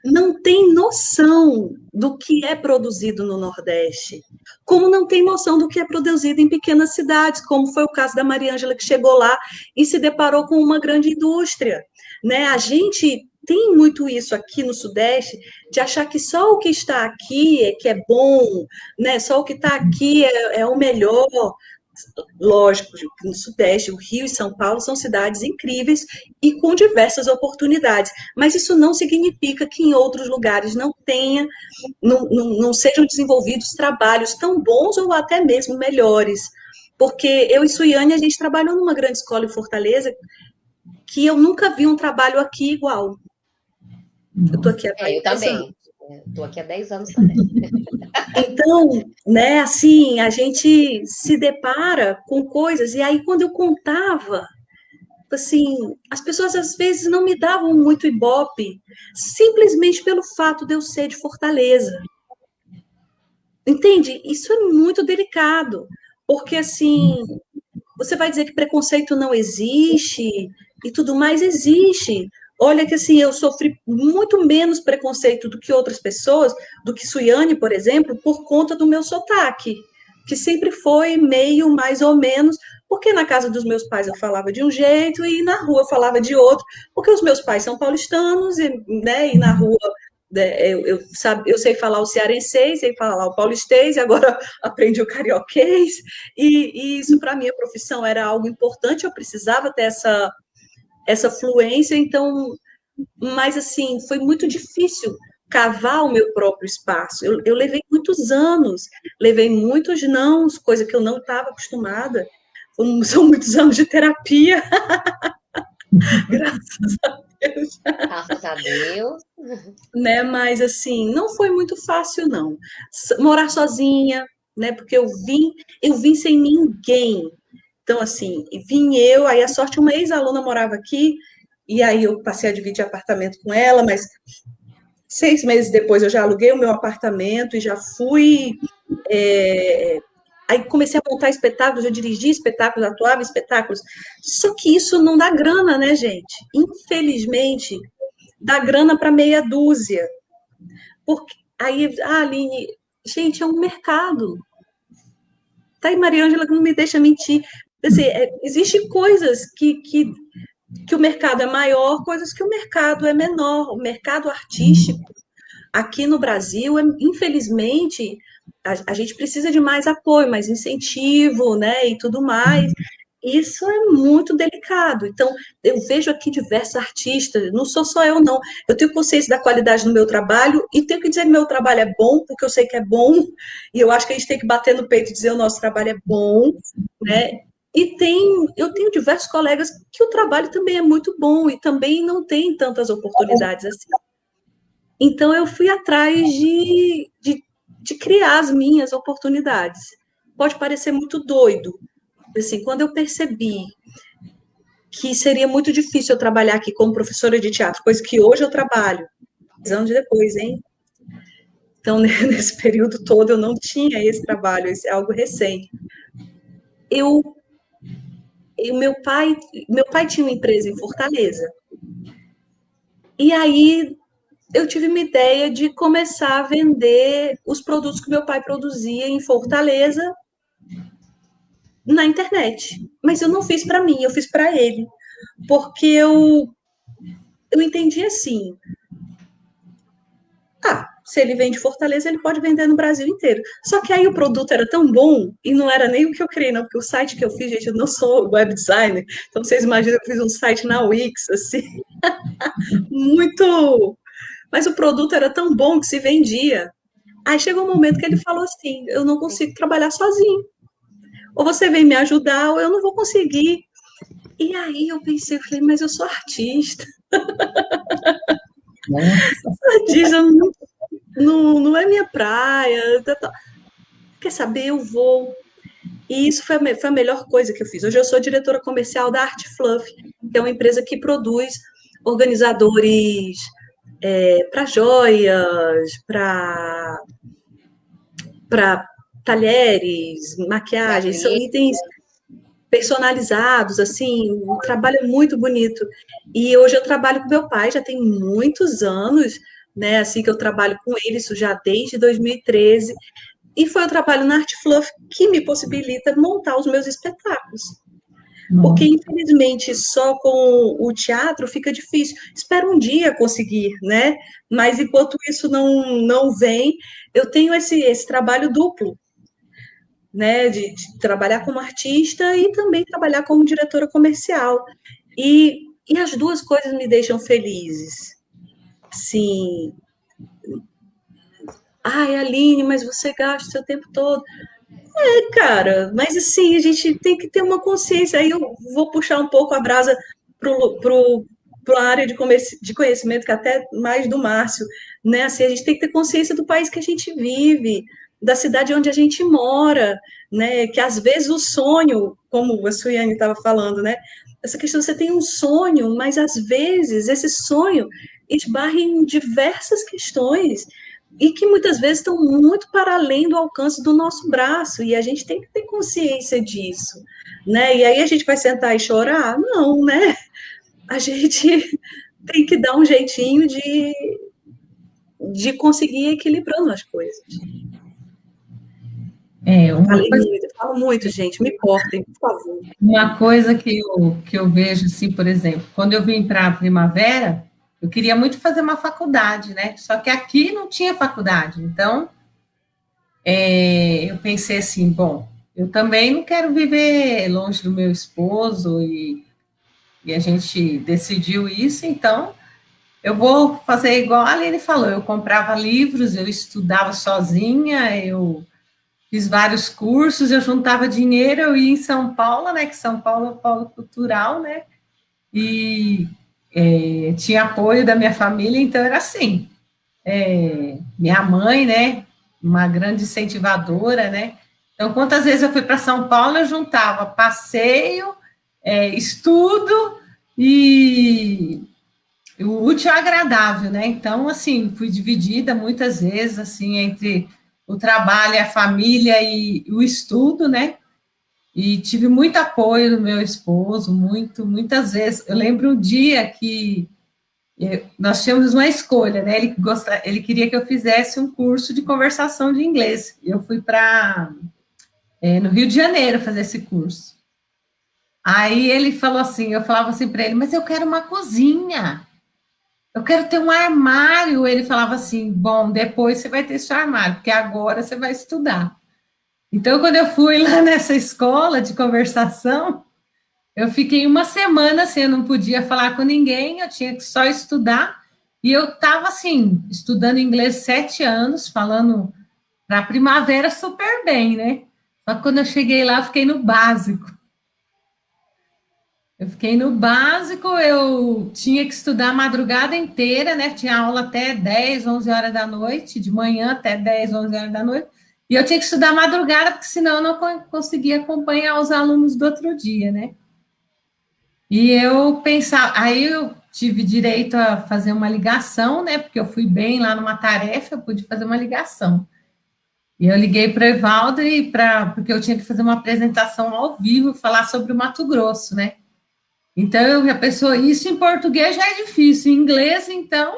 Não tem noção do que é produzido no Nordeste, como não tem noção do que é produzido em pequenas cidades, como foi o caso da Mariângela, que chegou lá e se deparou com uma grande indústria, né? A gente tem muito isso aqui no Sudeste, de achar que só o que está aqui é que é bom, né? Só o que está aqui é o melhor. Lógico, no Sudeste, o Rio e São Paulo são cidades incríveis e com diversas oportunidades, mas isso não significa que em outros lugares não sejam desenvolvidos trabalhos tão bons ou até mesmo melhores, porque eu e Suiane, a gente trabalhou numa grande escola em Fortaleza, que eu nunca vi um trabalho aqui igual. Eu estou aqui há eu 10 anos. também. Estou aqui há 10 anos também. Então, né, assim, a gente se depara com coisas, e aí quando eu contava, assim, as pessoas às vezes não me davam muito ibope, simplesmente pelo fato de eu ser de Fortaleza. Entende? Isso é muito delicado, porque assim, você vai dizer que preconceito não existe e tudo mais existe. Olha que assim, eu sofri muito menos preconceito do que outras pessoas, do que Suiane, por exemplo, por conta do meu sotaque, que sempre foi meio mais ou menos, porque na casa dos meus pais eu falava de um jeito e na rua eu falava de outro, porque os meus pais são paulistanos e, né, e na rua eu sei falar o cearense, sei falar o paulistês, e agora aprendi o carioquês, e isso para minha profissão era algo importante, eu precisava ter essa fluência, então, mas assim, foi muito difícil cavar o meu próprio espaço. Eu levei muitos anos, levei muitos nãos, coisa que eu não estava acostumada. São muitos anos de terapia. Graças a Deus. Graças a Deus. Né? Mas assim, não foi muito fácil não. Morar sozinha, né? Porque eu vim sem ninguém. Então assim, vim eu, aí a sorte uma ex-aluna morava aqui e aí eu passei a dividir apartamento com ela, mas 6 meses depois eu já aluguei o meu apartamento e já fui aí comecei a montar espetáculos, eu dirigi espetáculos, atuava em espetáculos. Só que isso não dá grana, né, gente? Infelizmente, dá grana para meia dúzia. Porque aí, Aline, gente, é um mercado. Tá aí, Maria Ângela, que não me deixa mentir. Assim, existe coisas que o mercado é maior, coisas que o mercado é menor. O mercado artístico, aqui no Brasil, infelizmente, a gente precisa de mais apoio, mais incentivo, né, e tudo mais. Isso é muito delicado. Então, eu vejo aqui diversos artistas, não sou só eu, não. Eu tenho consciência da qualidade do meu trabalho e tenho que dizer que meu trabalho é bom, porque eu sei que é bom, e eu acho que a gente tem que bater no peito e dizer o nosso trabalho é bom, né? E eu tenho diversos colegas que o trabalho também é muito bom e também não tem tantas oportunidades assim. Então, eu fui atrás de criar as minhas oportunidades. Pode parecer muito doido. Assim, quando eu percebi que seria muito difícil eu trabalhar aqui como professora de teatro, coisa que hoje eu trabalho, 10 anos depois, hein? Então, nesse período todo, eu não tinha esse trabalho, esse é algo recente. Meu pai tinha uma empresa em Fortaleza. E aí eu tive uma ideia de começar a vender os produtos que meu pai produzia em Fortaleza na internet. Mas eu não fiz para mim, eu fiz para ele. Porque eu entendi assim, se ele vende Fortaleza, ele pode vender no Brasil inteiro. Só que aí o produto era tão bom, e não era nem o que eu criei, não, porque o site que eu fiz, gente, eu não sou web designer, então vocês imaginam que eu fiz um site na Wix, assim, muito... Mas o produto era tão bom que se vendia. Aí chegou um momento que ele falou assim, eu não consigo trabalhar sozinho. Ou você vem me ajudar, ou eu não vou conseguir. E aí eu pensei, eu falei, mas eu sou artista. Artista não é minha praia. Quer saber? Eu vou. E isso foi a melhor coisa que eu fiz. Hoje eu sou diretora comercial da Art Fluff, que é uma empresa que produz organizadores para joias, para talheres, maquiagens, são itens personalizados, assim, o trabalho é muito bonito. E hoje eu trabalho com meu pai, já tem muitos anos, né, assim, que eu trabalho com ele, isso já desde 2013, e foi o trabalho na Art Fluff que me possibilita montar os meus espetáculos. Porque, infelizmente, só com o teatro fica difícil. Espero um dia conseguir, né? Mas, enquanto isso não vem, eu tenho esse trabalho duplo, né? De trabalhar como artista e também trabalhar como diretora comercial. E as duas coisas me deixam felizes. Sim. Ai, Aline, mas você gasta o seu tempo todo. Cara, mas assim, a gente tem que ter uma consciência. Aí eu vou puxar um pouco a brasa para a área de conhecimento, que até mais do Márcio, né? Assim, a gente tem que ter consciência do país que a gente vive, da cidade onde a gente mora, né? Que às vezes o sonho, como a Suiane estava falando, né? Essa questão, você tem um sonho, mas às vezes esse sonho esbarra em diversas questões e que muitas vezes estão muito para além do alcance do nosso braço, e a gente tem que ter consciência disso, né? E aí a gente vai sentar e chorar? Não, né? A gente tem que dar um jeitinho de conseguir ir equilibrando as coisas. Falo muito, gente, me cortem, por favor. Uma coisa que eu vejo, assim, por exemplo, quando eu vim para a Primavera, eu queria muito fazer uma faculdade, né? Só que aqui não tinha faculdade. Então, eu pensei assim, bom, eu também não quero viver longe do meu esposo e a gente decidiu isso, então eu vou fazer igual a Aline falou, eu comprava livros, eu estudava sozinha, eu fiz vários cursos, eu juntava dinheiro, eu ia em São Paulo, né, que São Paulo é um polo cultural, né, e tinha apoio da minha família, então era assim, minha mãe, né, uma grande incentivadora, né, então quantas vezes eu fui para São Paulo, eu juntava passeio, estudo e o útil é agradável, né, então, assim, fui dividida muitas vezes, assim, entre o trabalho, a família e o estudo, né, e tive muito apoio do meu esposo, muitas vezes. Eu lembro um dia que nós tínhamos uma escolha, né? Ele queria que eu fizesse um curso de conversação de inglês. Eu fui para no Rio de Janeiro fazer esse curso. Aí ele falou assim, eu falava assim para ele, mas eu quero uma cozinha. Eu quero ter um armário. Ele falava assim, bom, depois você vai ter seu armário, porque agora você vai estudar. Então, quando eu fui lá nessa escola de conversação, eu fiquei uma semana assim, eu não podia falar com ninguém, eu tinha que só estudar, e eu estava assim, estudando inglês 7 anos, falando para a Primavera super bem, né? Só que quando eu cheguei lá, eu fiquei no básico. Eu tinha que estudar a madrugada inteira, né? Tinha aula até 10, 11 horas da noite, de manhã até 10, 11 horas da noite, e eu tinha que estudar a madrugada, porque senão eu não conseguia acompanhar os alunos do outro dia, né? E eu pensava, aí eu tive direito a fazer uma ligação, né? Porque eu fui bem lá numa tarefa, eu pude fazer uma ligação. E eu liguei para o Evaldo porque eu tinha que fazer uma apresentação ao vivo, falar sobre o Mato Grosso, né? Então, eu já pensou, isso em português já é difícil, em inglês, então,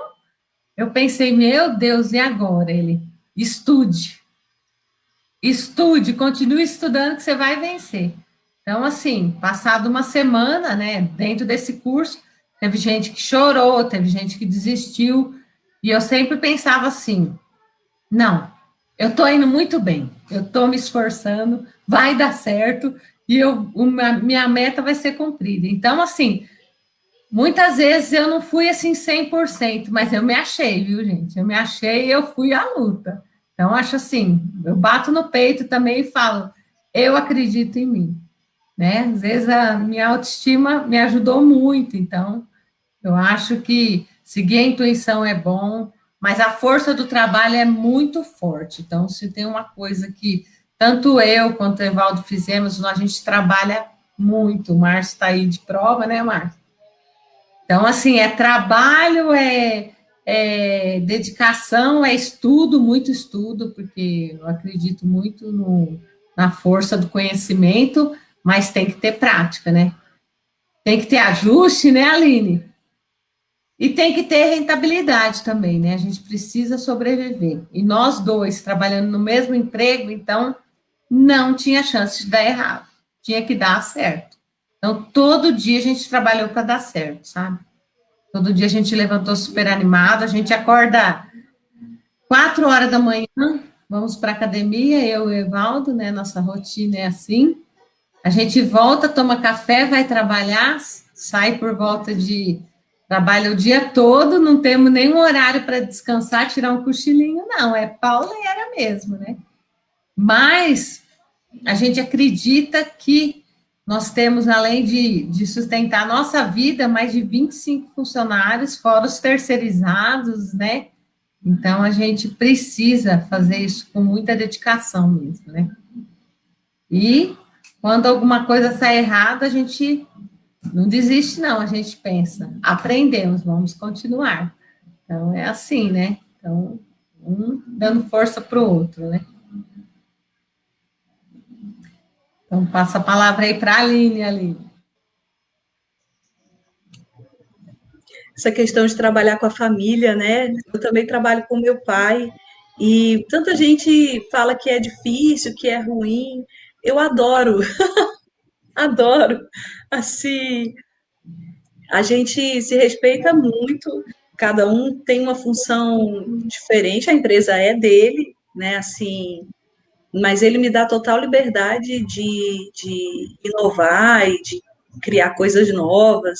eu pensei, meu Deus, e agora? Ele, estude, continue estudando que você vai vencer. Então, assim, passado uma semana, né, dentro desse curso, teve gente que chorou, teve gente que desistiu, e eu sempre pensava assim, não, eu estou indo muito bem, eu estou me esforçando, vai dar certo, e minha meta vai ser cumprida. Então, assim, muitas vezes eu não fui assim 100%, mas eu me achei, viu, gente? Eu me achei e eu fui à luta. Então, acho assim, eu bato no peito também e falo, eu acredito em mim, né? Às vezes a minha autoestima me ajudou muito, então, eu acho que seguir a intuição é bom, mas a força do trabalho é muito forte. Então, se tem uma coisa que tanto eu quanto o Evaldo fizemos, a gente trabalha muito. O Márcio está aí de prova, né, Márcio? Então, assim, é trabalho, é dedicação, é estudo, muito estudo, porque eu acredito muito na força do conhecimento, mas tem que ter prática, né? Tem que ter ajuste, né, Aline? E tem que ter rentabilidade também, né? A gente precisa sobreviver. E nós dois, trabalhando no mesmo emprego, então, não tinha chance de dar errado. Tinha que dar certo. Então, todo dia a gente trabalhou para dar certo, sabe? Todo dia a gente levantou super animado, a gente acorda 4 horas da manhã, vamos para a academia, eu e o Evaldo, né? Nossa rotina é assim. A gente volta, toma café, vai trabalhar, sai por volta de... Trabalha o dia todo, não temos nenhum horário para descansar, tirar um cochilinho, não. É pauleira mesmo, né? Mas a gente acredita que nós temos, além de sustentar a nossa vida, mais de 25 funcionários, fora os terceirizados, né? Então, a gente precisa fazer isso com muita dedicação mesmo, né? E, quando alguma coisa sai errada, a gente não desiste, não, a gente pensa, aprendemos, vamos continuar. Então, é assim, né? Então, um dando força para o outro, né? Então, passa a palavra aí para a Aline. Essa questão de trabalhar com a família, né? Eu também trabalho com meu pai, e tanta gente fala que é difícil, que é ruim. Eu adoro, adoro. Assim, a gente se respeita muito, cada um tem uma função diferente, a empresa é dele, né? Assim, mas ele me dá total liberdade de inovar e de criar coisas novas.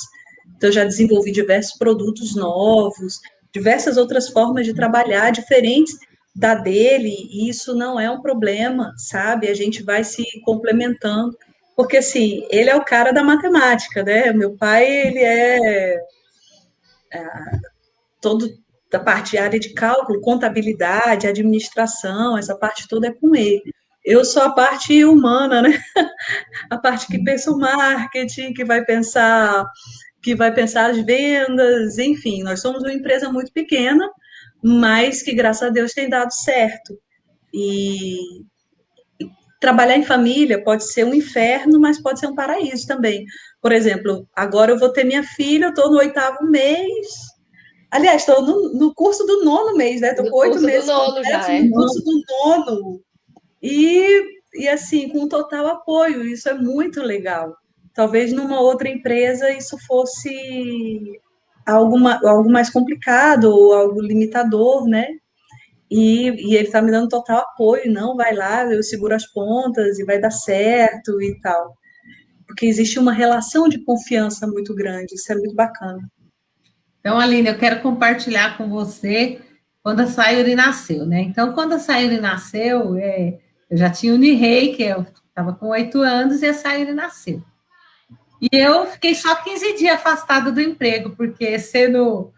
Então, eu já desenvolvi diversos produtos novos, diversas outras formas de trabalhar diferentes da dele, e isso não é um problema, sabe? A gente vai se complementando, porque assim, ele é o cara da matemática, né? Meu pai, ele é todo da parte de área de cálculo, contabilidade, administração, essa parte toda é com ele. Eu sou a parte humana, né? A parte que pensa o marketing, que vai pensar as vendas, enfim, nós somos uma empresa muito pequena, mas que graças a Deus tem dado certo. E trabalhar em família pode ser um inferno, mas pode ser um paraíso também. Por exemplo, agora eu vou ter minha filha, eu estou no 8º mês. Aliás, estou no curso do 9º mês, né? Estou com 8 meses completos no curso do 9º. E assim, com total apoio, isso é muito legal. Talvez numa outra empresa isso fosse algo mais complicado ou algo limitador, né? E ele está me dando total apoio, não, vai lá, eu seguro as pontas e vai dar certo e tal. Porque existe uma relação de confiança muito grande, isso é muito bacana. Então, Aline, eu quero compartilhar com você quando a Sayuri nasceu, né? Então, quando a Sayuri nasceu, eu já tinha o Nihei, que eu estava com 8 anos, e a Sayuri nasceu. E eu fiquei só 15 dias afastada do emprego, porque sendo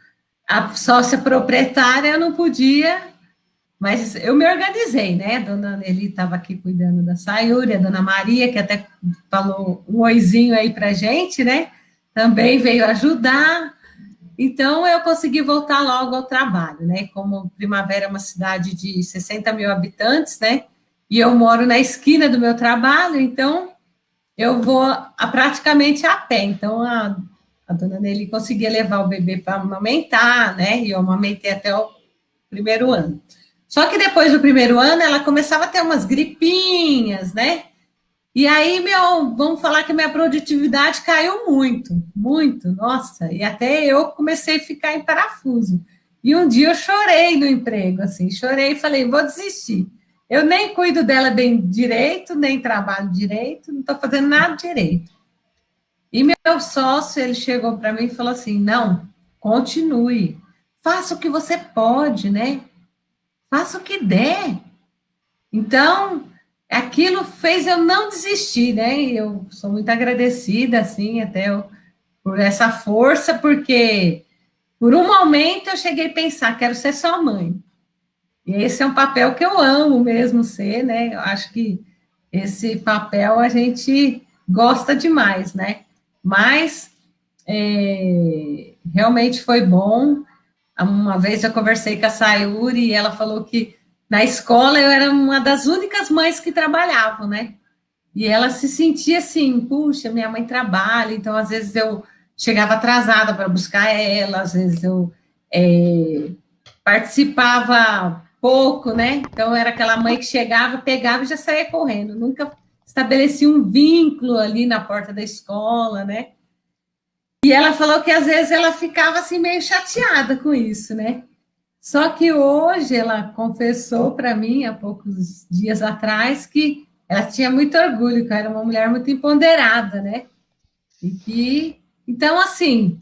a sócia proprietária, eu não podia, mas eu me organizei, né? A dona Nelly estava aqui cuidando da Sayuri, a dona Maria, que até falou um oizinho aí pra gente, né? Também veio ajudar. Então, eu consegui voltar logo ao trabalho, né? Como Primavera é uma cidade de 60 mil habitantes, né? E eu moro na esquina do meu trabalho, então eu vou praticamente a pé. Então, a dona Nelly conseguia levar o bebê para amamentar, né? E eu amamentei até o 1º ano. Só que depois do 1º ano, ela começava a ter umas gripinhas, né? E aí, vamos falar que minha produtividade caiu muito, muito, nossa, e até eu comecei a ficar em parafuso. E um dia eu chorei no emprego, assim, chorei e falei, vou desistir. Eu nem cuido dela bem direito, nem trabalho direito, não estou fazendo nada direito. E meu sócio, ele chegou para mim e falou assim, não, continue, faça o que você pode, né? Faça o que der. Então, aquilo fez eu não desistir, né? E eu sou muito agradecida, assim, por essa força, porque por um momento eu cheguei a pensar, quero ser sua mãe. E esse é um papel que eu amo mesmo ser, né? Eu acho que esse papel a gente gosta demais, né? Mas realmente foi bom. Uma vez eu conversei com a Sayuri e ela falou que na escola eu era uma das únicas mães que trabalhavam, né? E ela se sentia assim, puxa, minha mãe trabalha, então às vezes eu chegava atrasada para buscar ela, às vezes eu participava pouco, né? Então era aquela mãe que chegava, pegava e já saía correndo, nunca estabelecia um vínculo ali na porta da escola, né? E ela falou que às vezes ela ficava assim meio chateada com isso, né? Só que hoje ela confessou para mim, há poucos dias atrás, que ela tinha muito orgulho, que eu era uma mulher muito empoderada, né? Então, assim,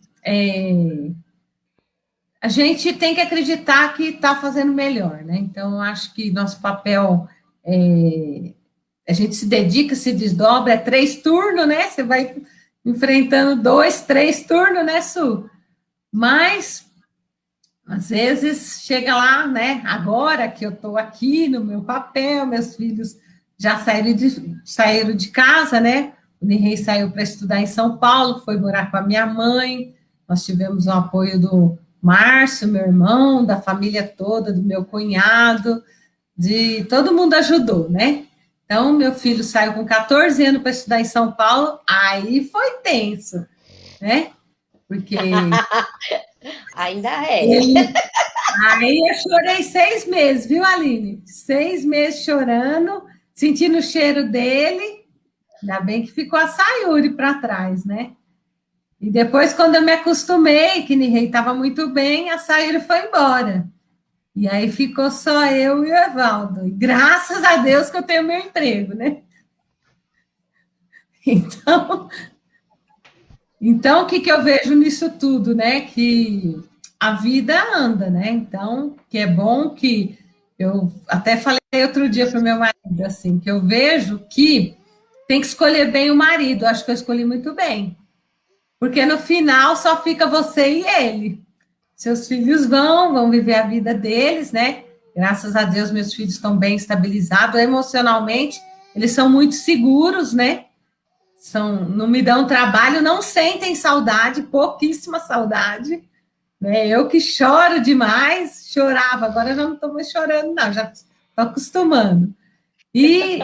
a gente tem que acreditar que está fazendo melhor, né? Então, eu acho que nosso papel é a gente se dedica, se desdobra, é 3 turnos, né? Você vai enfrentando 2, 3 turnos, né, Su? Mas, às vezes, chega lá, né? Agora que eu estou aqui no meu papel, meus filhos já saíram de casa, né? O Nirei saiu para estudar em São Paulo, foi morar com a minha mãe. Nós tivemos o apoio do Márcio, meu irmão, da família toda, do meu cunhado, de todo mundo ajudou, né? Então, meu filho saiu com 14 anos para estudar em São Paulo, aí foi tenso, né? Porque... Ainda é. Aí eu chorei 6 meses, viu, Aline? 6 meses chorando, sentindo o cheiro dele, ainda bem que ficou a Sayuri para trás, né? E depois, quando eu me acostumei, que Nirei estava muito bem, a Sayuri foi embora. E aí ficou só eu e o Evaldo. E graças a Deus que eu tenho meu emprego, né? Então o que eu vejo nisso tudo, né? Que a vida anda, né? Então, que é bom que eu até falei outro dia para o meu marido, assim, que eu vejo que tem que escolher bem o marido. Acho que eu escolhi muito bem. Porque no final só fica você e ele. Seus filhos vão viver a vida deles, né? Graças a Deus, meus filhos estão bem estabilizados emocionalmente, eles são muito seguros, né? Não me dão trabalho, não sentem saudade, pouquíssima saudade, né? Eu que choro demais, chorava, agora eu já não estou mais chorando, não, já estou acostumando. E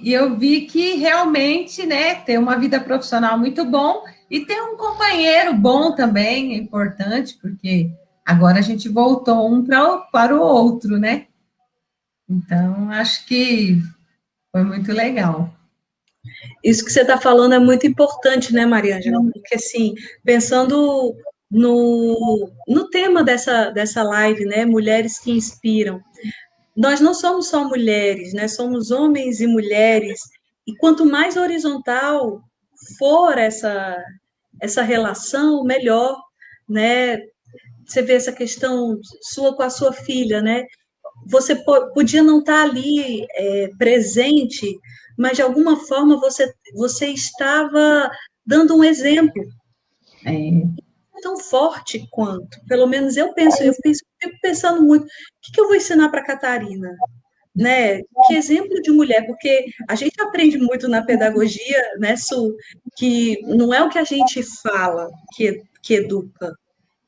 eu vi que realmente, né, ter uma vida profissional muito bom e ter um companheiro bom também é importante, porque agora a gente voltou um para o outro, né? Então, acho que foi muito legal. Isso que você está falando é muito importante, né, Mariângela? Porque, assim, pensando no tema dessa live, né, mulheres que inspiram, nós não somos só mulheres, né, somos homens e mulheres, e quanto mais horizontal for essa relação, melhor, né? Você vê essa questão sua com a sua filha, né? Você podia não estar ali presente, mas de alguma forma você estava dando um exemplo. Tão forte quanto, pelo menos eu fico pensando muito, o que eu vou ensinar para a Catarina? Né? Que exemplo de mulher, porque a gente aprende muito na pedagogia, né, Su, que não é o que a gente fala que educa,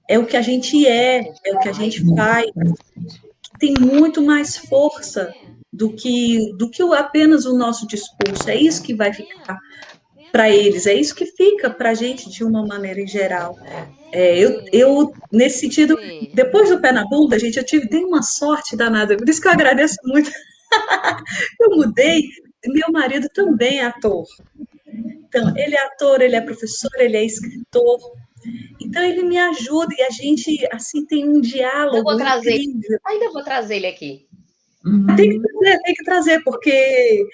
é o que a gente é o que a gente faz, que tem muito mais força do que apenas o nosso discurso. É isso que vai ficar para eles, é isso que fica para a gente de uma maneira em geral. Eu, nesse sentido, depois do pé na bunda, gente, dei uma sorte danada, por isso que eu agradeço muito. Eu mudei, meu marido também é ator. Então, ele é ator, ele é professor, ele é escritor. Então, ele me ajuda e a gente, assim, tem um diálogo incrível. Ainda vou trazer ele aqui. Tem que trazer, porque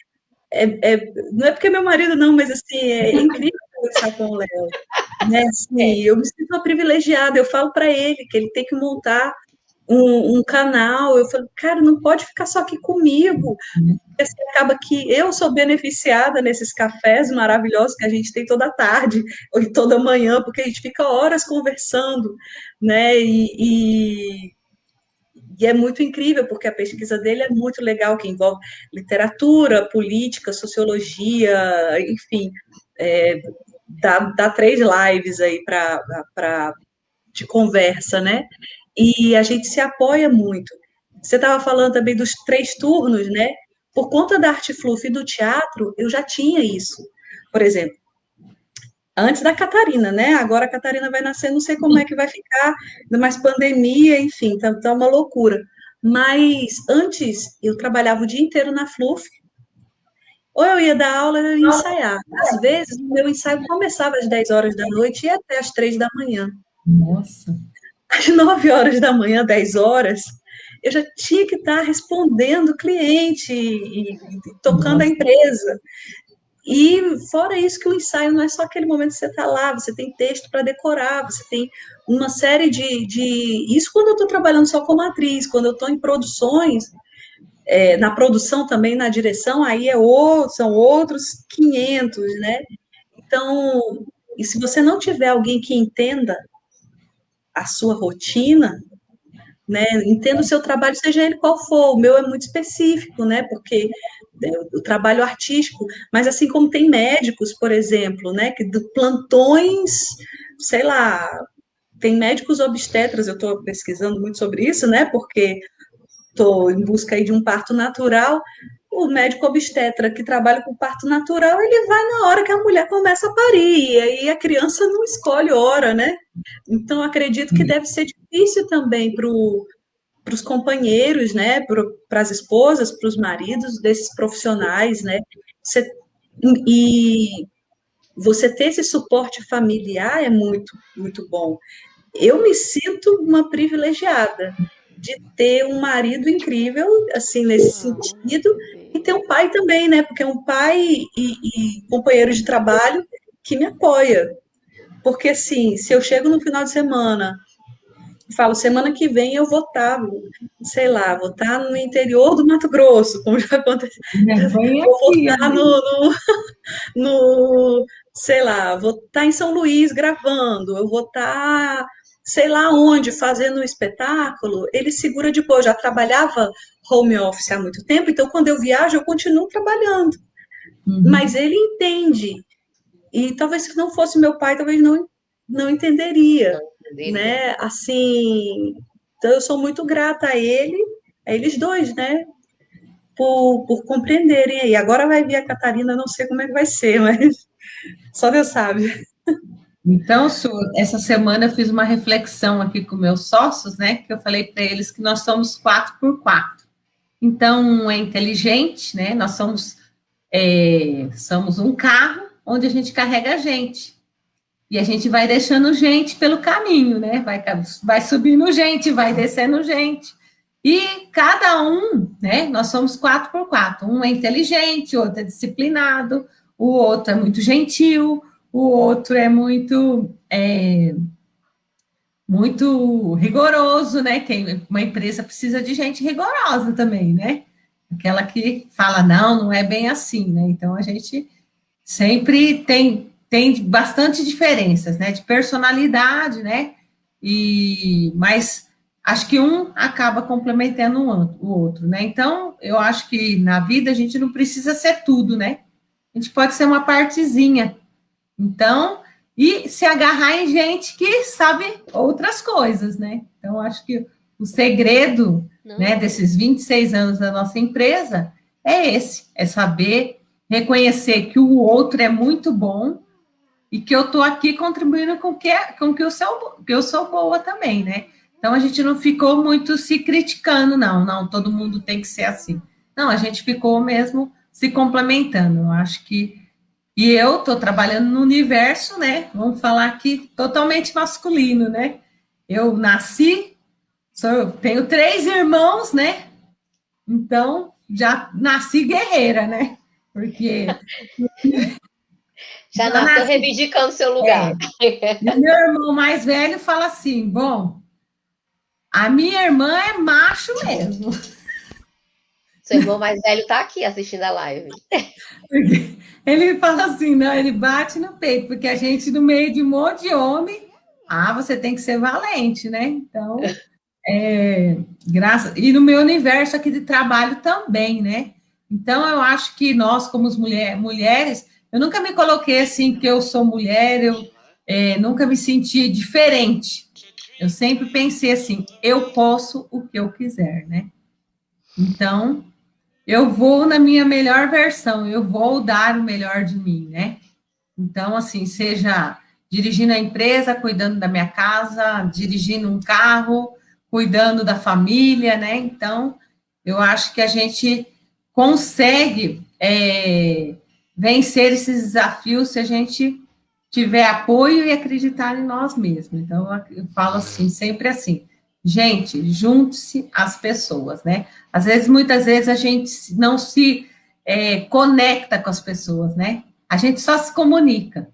não é porque é meu marido, não, mas, assim, é incrível conversar com o Léo. Né? Assim, eu me sinto uma privilegiada, eu falo para ele que ele tem que montar um canal, eu falo, cara, não pode ficar só aqui comigo, porque assim, acaba que eu sou beneficiada nesses cafés maravilhosos que a gente tem toda tarde, ou toda manhã, porque a gente fica horas conversando, né, e é muito incrível, porque a pesquisa dele é muito legal, que envolve literatura, política, sociologia, enfim, dá 3 lives aí de conversa, né? E a gente se apoia muito. Você estava falando também dos 3 turnos, né? Por conta da Arte Fluff e do teatro, eu já tinha isso. Por exemplo, antes da Catarina, né? Agora a Catarina vai nascer, não sei como é que vai ficar, ainda mais pandemia, enfim, tá uma loucura. Mas antes, eu trabalhava o dia inteiro na Fluff, ou eu ia dar aula, ou eu ia ensaiar. Às vezes, o meu ensaio começava às 10 horas da noite e ia até às 3 da manhã. Nossa! Às 9 horas da manhã, 10 horas, eu já tinha que estar respondendo cliente e tocando a empresa. E fora isso, que o ensaio não é só aquele momento que você está lá, você tem texto para decorar, você tem uma série de... Isso quando eu estou trabalhando só como atriz, quando eu estou em produções, Na produção também, na direção, aí são outros 500, né? Então, e se você não tiver alguém que entenda a sua rotina, né, entenda o seu trabalho, seja ele qual for, o meu é muito específico, né, porque o trabalho artístico, mas assim como tem médicos, por exemplo, né, que do plantões, sei lá, tem médicos obstetras, eu estou pesquisando muito sobre isso, né, porque estou em busca aí de um parto natural. O médico obstetra que trabalha com parto natural, ele vai na hora que a mulher começa a parir, e aí a criança não escolhe hora, né? Então, acredito que deve ser difícil também para os companheiros, né? Para as esposas, para os maridos desses profissionais, né? E você ter esse suporte familiar é muito, muito bom. Eu me sinto uma privilegiada de ter um marido incrível, assim, nesse sentido, e ter um pai também, né? Porque é um pai e companheiro de trabalho que me apoia. Porque, assim, se eu chego no final de semana e falo, semana que vem eu vou estar, sei lá, vou estar no interior do Mato Grosso, como já aconteceu. Vou estar sei lá, vou estar em São Luís gravando, eu vou estar sei lá onde, fazendo um espetáculo, ele segura de boa. Eu já trabalhava home office há muito tempo, então quando eu viajo, eu continuo trabalhando. Mas ele entende. E talvez se não fosse meu pai, talvez não entenderia, né? Assim, então eu sou muito grata a eles dois, né? Por compreenderem aí. Agora vai vir a Catarina, não sei como é que vai ser, mas só Deus sabe. Então, Su, essa semana eu fiz uma reflexão aqui com meus sócios, né? Que eu falei para eles que nós somos 4x4. Então, um é inteligente, né? Nós somos um carro onde a gente carrega gente. E a gente vai deixando gente pelo caminho, né? Vai subindo gente, vai descendo gente. E cada um, né? Nós somos 4x4. Um é inteligente, o outro é disciplinado, o outro é muito gentil, o outro é muito rigoroso, né? Uma empresa precisa de gente rigorosa também, né? Aquela que fala, não é bem assim, né? Então, a gente sempre tem bastante diferenças, né? De personalidade, né? Mas acho que um acaba complementando o outro, né? Então, eu acho que na vida a gente não precisa ser tudo, né? A gente pode ser uma partezinha. Então, e se agarrar em gente que sabe outras coisas, né? Então, acho que o segredo, né, desses 26 anos da nossa empresa é saber reconhecer que o outro é muito bom e que eu estou aqui contribuindo com que eu sou boa também, né? Então, a gente não ficou muito se criticando, não, todo mundo tem que ser assim. Não, a gente ficou mesmo se complementando. Eu acho que e eu estou trabalhando no universo, né? Vamos falar aqui totalmente masculino, né? Eu tenho 3 irmãos, né? Então já nasci guerreira, né? Porque já nasceu reivindicando seu lugar. E meu irmão mais velho fala assim: bom, a minha irmã é macho mesmo. Seu irmão mais velho está aqui assistindo a live. Ele fala assim, não, ele bate no peito, porque a gente, no meio de um monte de homem, você tem que ser valente, né? Então, e no meu universo aqui de trabalho também, né? Então, eu acho que nós, como mulheres, eu nunca me coloquei assim, que eu sou mulher, eu nunca me senti diferente. Eu sempre pensei assim, eu posso o que eu quiser, né? Então, eu vou na minha melhor versão, eu vou dar o melhor de mim, né? Então, assim, seja dirigindo a empresa, cuidando da minha casa, dirigindo um carro, cuidando da família, né? Então, eu acho que a gente consegue vencer esses desafios se a gente tiver apoio e acreditar em nós mesmos. Então, eu falo assim, sempre assim, gente, junte-se às pessoas, né? Muitas vezes, a gente não se conecta com as pessoas, né? A gente só se comunica.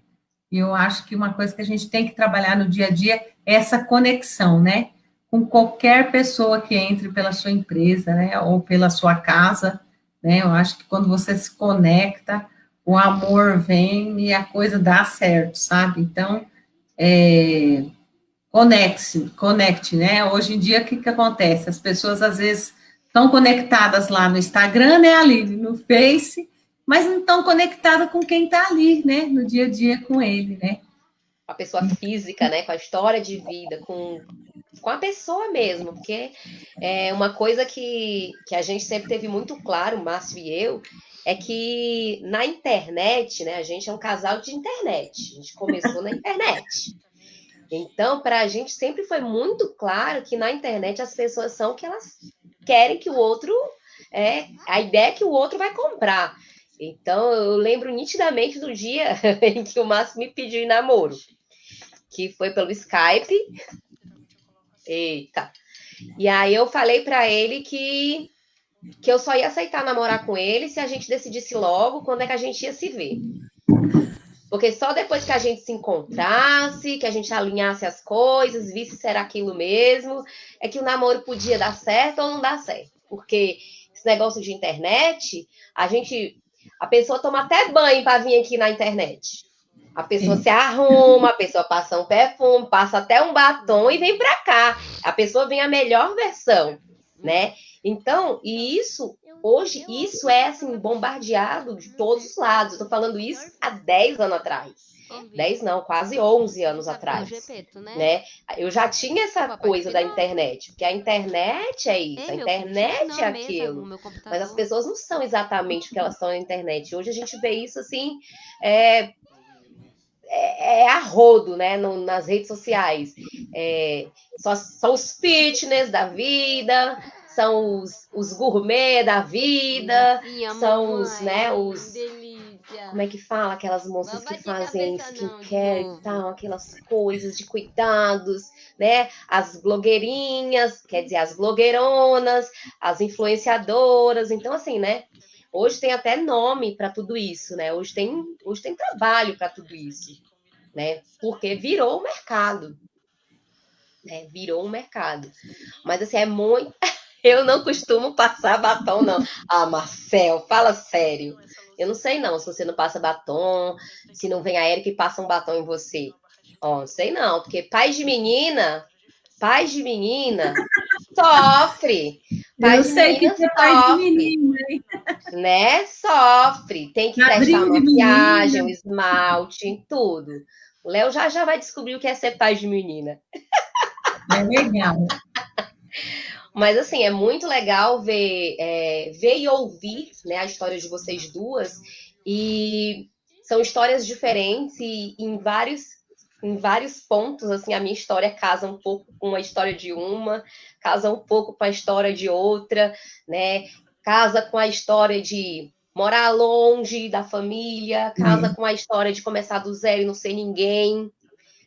E eu acho que uma coisa que a gente tem que trabalhar no dia a dia é essa conexão, né? com qualquer pessoa que entre pela sua empresa, né, ou pela sua casa, né, eu acho que quando você se conecta, o amor vem e a coisa dá certo, sabe? Então, conecte, né? Hoje em dia, o que acontece? As pessoas, às vezes, estão conectadas lá no Instagram, né, Aline, no Face, mas não estão conectadas com quem está ali, né, no dia a dia com ele, né? A pessoa física, né? Com a história de vida, com a pessoa mesmo, porque é uma coisa que a gente sempre teve muito claro, o Márcio e eu, é que na internet, né? A gente é um casal de internet. A gente começou na internet. Então, para a gente sempre foi muito claro que na internet as pessoas são o que elas querem que o outro a ideia que o outro vai comprar. Então, eu lembro nitidamente do dia em que o Márcio me pediu em namoro, que foi pelo Skype. Eita. E aí eu falei para ele que eu só ia aceitar namorar com ele se a gente decidisse logo quando é que a gente ia se ver. Porque só depois que a gente se encontrasse, que a gente alinhasse as coisas, visse se era aquilo mesmo, é que o namoro podia dar certo ou não dar certo. Porque esse negócio de internet, a pessoa toma até banho para vir aqui na internet. A pessoa se arruma, a pessoa passa um perfume, passa até um batom e vem para cá. A pessoa vem a melhor versão, né? Então, e isso, hoje, isso é, assim, bombardeado de todos os lados. Eu tô falando isso há 10 anos atrás. 10 não, quase 11 anos atrás, né? Eu já tinha essa coisa da internet, porque a internet é isso, a internet é aquilo, mas as pessoas não são exatamente o que elas são na internet. Hoje a gente vê isso, assim, a rodo, né, nas redes sociais. São os fitness da vida, são os gourmet da vida, são os, né, os... Como é que fala? Aquelas moças que fazem skincare e tal, aquelas coisas de cuidados, né? As blogueirinhas, quer dizer, as blogueironas, as influenciadoras. Então, assim, né? Hoje tem até nome para tudo isso, né? Hoje tem trabalho para tudo isso, né? Porque virou o mercado, né? Virou um mercado. Mas, assim, é muito... Eu não costumo passar batom, não. Ah, Marcel, fala sério. Eu não sei, não, se você não passa batom, se não vem a Erika e passa um batom em você. Ó, não sei, não, porque pais de menina, sofre. Eu sei que você é pai de menino, hein? Né? Sofre. Tem que testar a maquiagem, o esmalte, tudo. O Léo já vai descobrir o que é ser pai de menina. É legal. Mas, assim, é muito legal ver e ouvir, né, a história de vocês duas. E são histórias diferentes e em vários pontos, assim, a minha história casa um pouco com a história de uma, casa um pouco com a história de outra, né? Casa com a história de morar longe da família, casa com a história de começar do zero e não ser ninguém,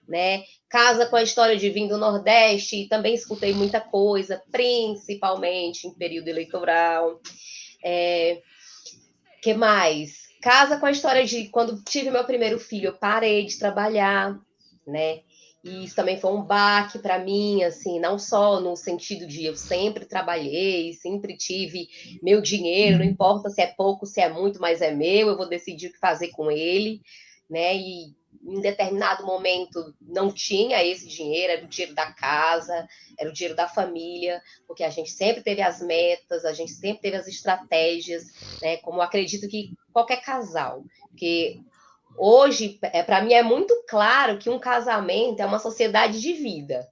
né? Casa com a história de vir do Nordeste, e também escutei muita coisa, principalmente em período eleitoral. Que mais? Casa com a história de quando tive meu primeiro filho, eu parei de trabalhar, né? E isso também foi um baque para mim, assim, não só no sentido de eu sempre trabalhei, sempre tive meu dinheiro, não importa se é pouco, se é muito, mas é meu, eu vou decidir o que fazer com ele, né? E em determinado momento não tinha esse dinheiro, era o dinheiro da casa, era o dinheiro da família, porque a gente sempre teve as metas, a gente sempre teve as estratégias, né? Como eu acredito que qualquer casal, porque hoje, para mim, é muito claro que um casamento é uma sociedade de vida,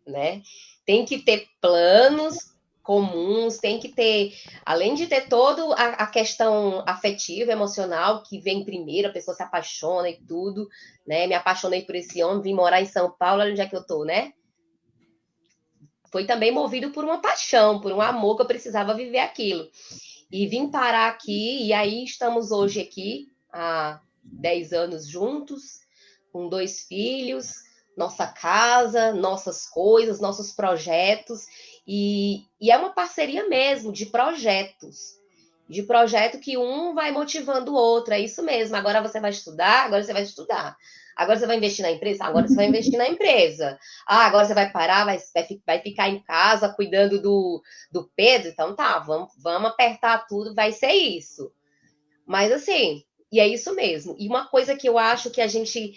né? Tem que ter planos comuns, tem que ter, além de ter toda a questão afetiva, emocional, que vem primeiro, a pessoa se apaixona e tudo, né? Me apaixonei por esse homem, vim morar em São Paulo, olha onde é que eu tô, né? Foi também movido por uma paixão, por um amor que eu precisava viver aquilo. E vim parar aqui, e aí estamos hoje aqui, há 10 anos juntos, com 2 filhos, nossa casa, nossas coisas, nossos projetos, e é uma parceria mesmo de projetos. de projeto que um vai motivando o outro, é isso mesmo. Agora você vai estudar, agora você vai estudar. Agora você vai investir na empresa, agora você vai investir na empresa. Ah, agora você vai parar, vai ficar em casa cuidando do Pedro, então tá, vamos apertar tudo, vai ser isso. Mas assim, e é isso mesmo. E uma coisa que eu acho que a gente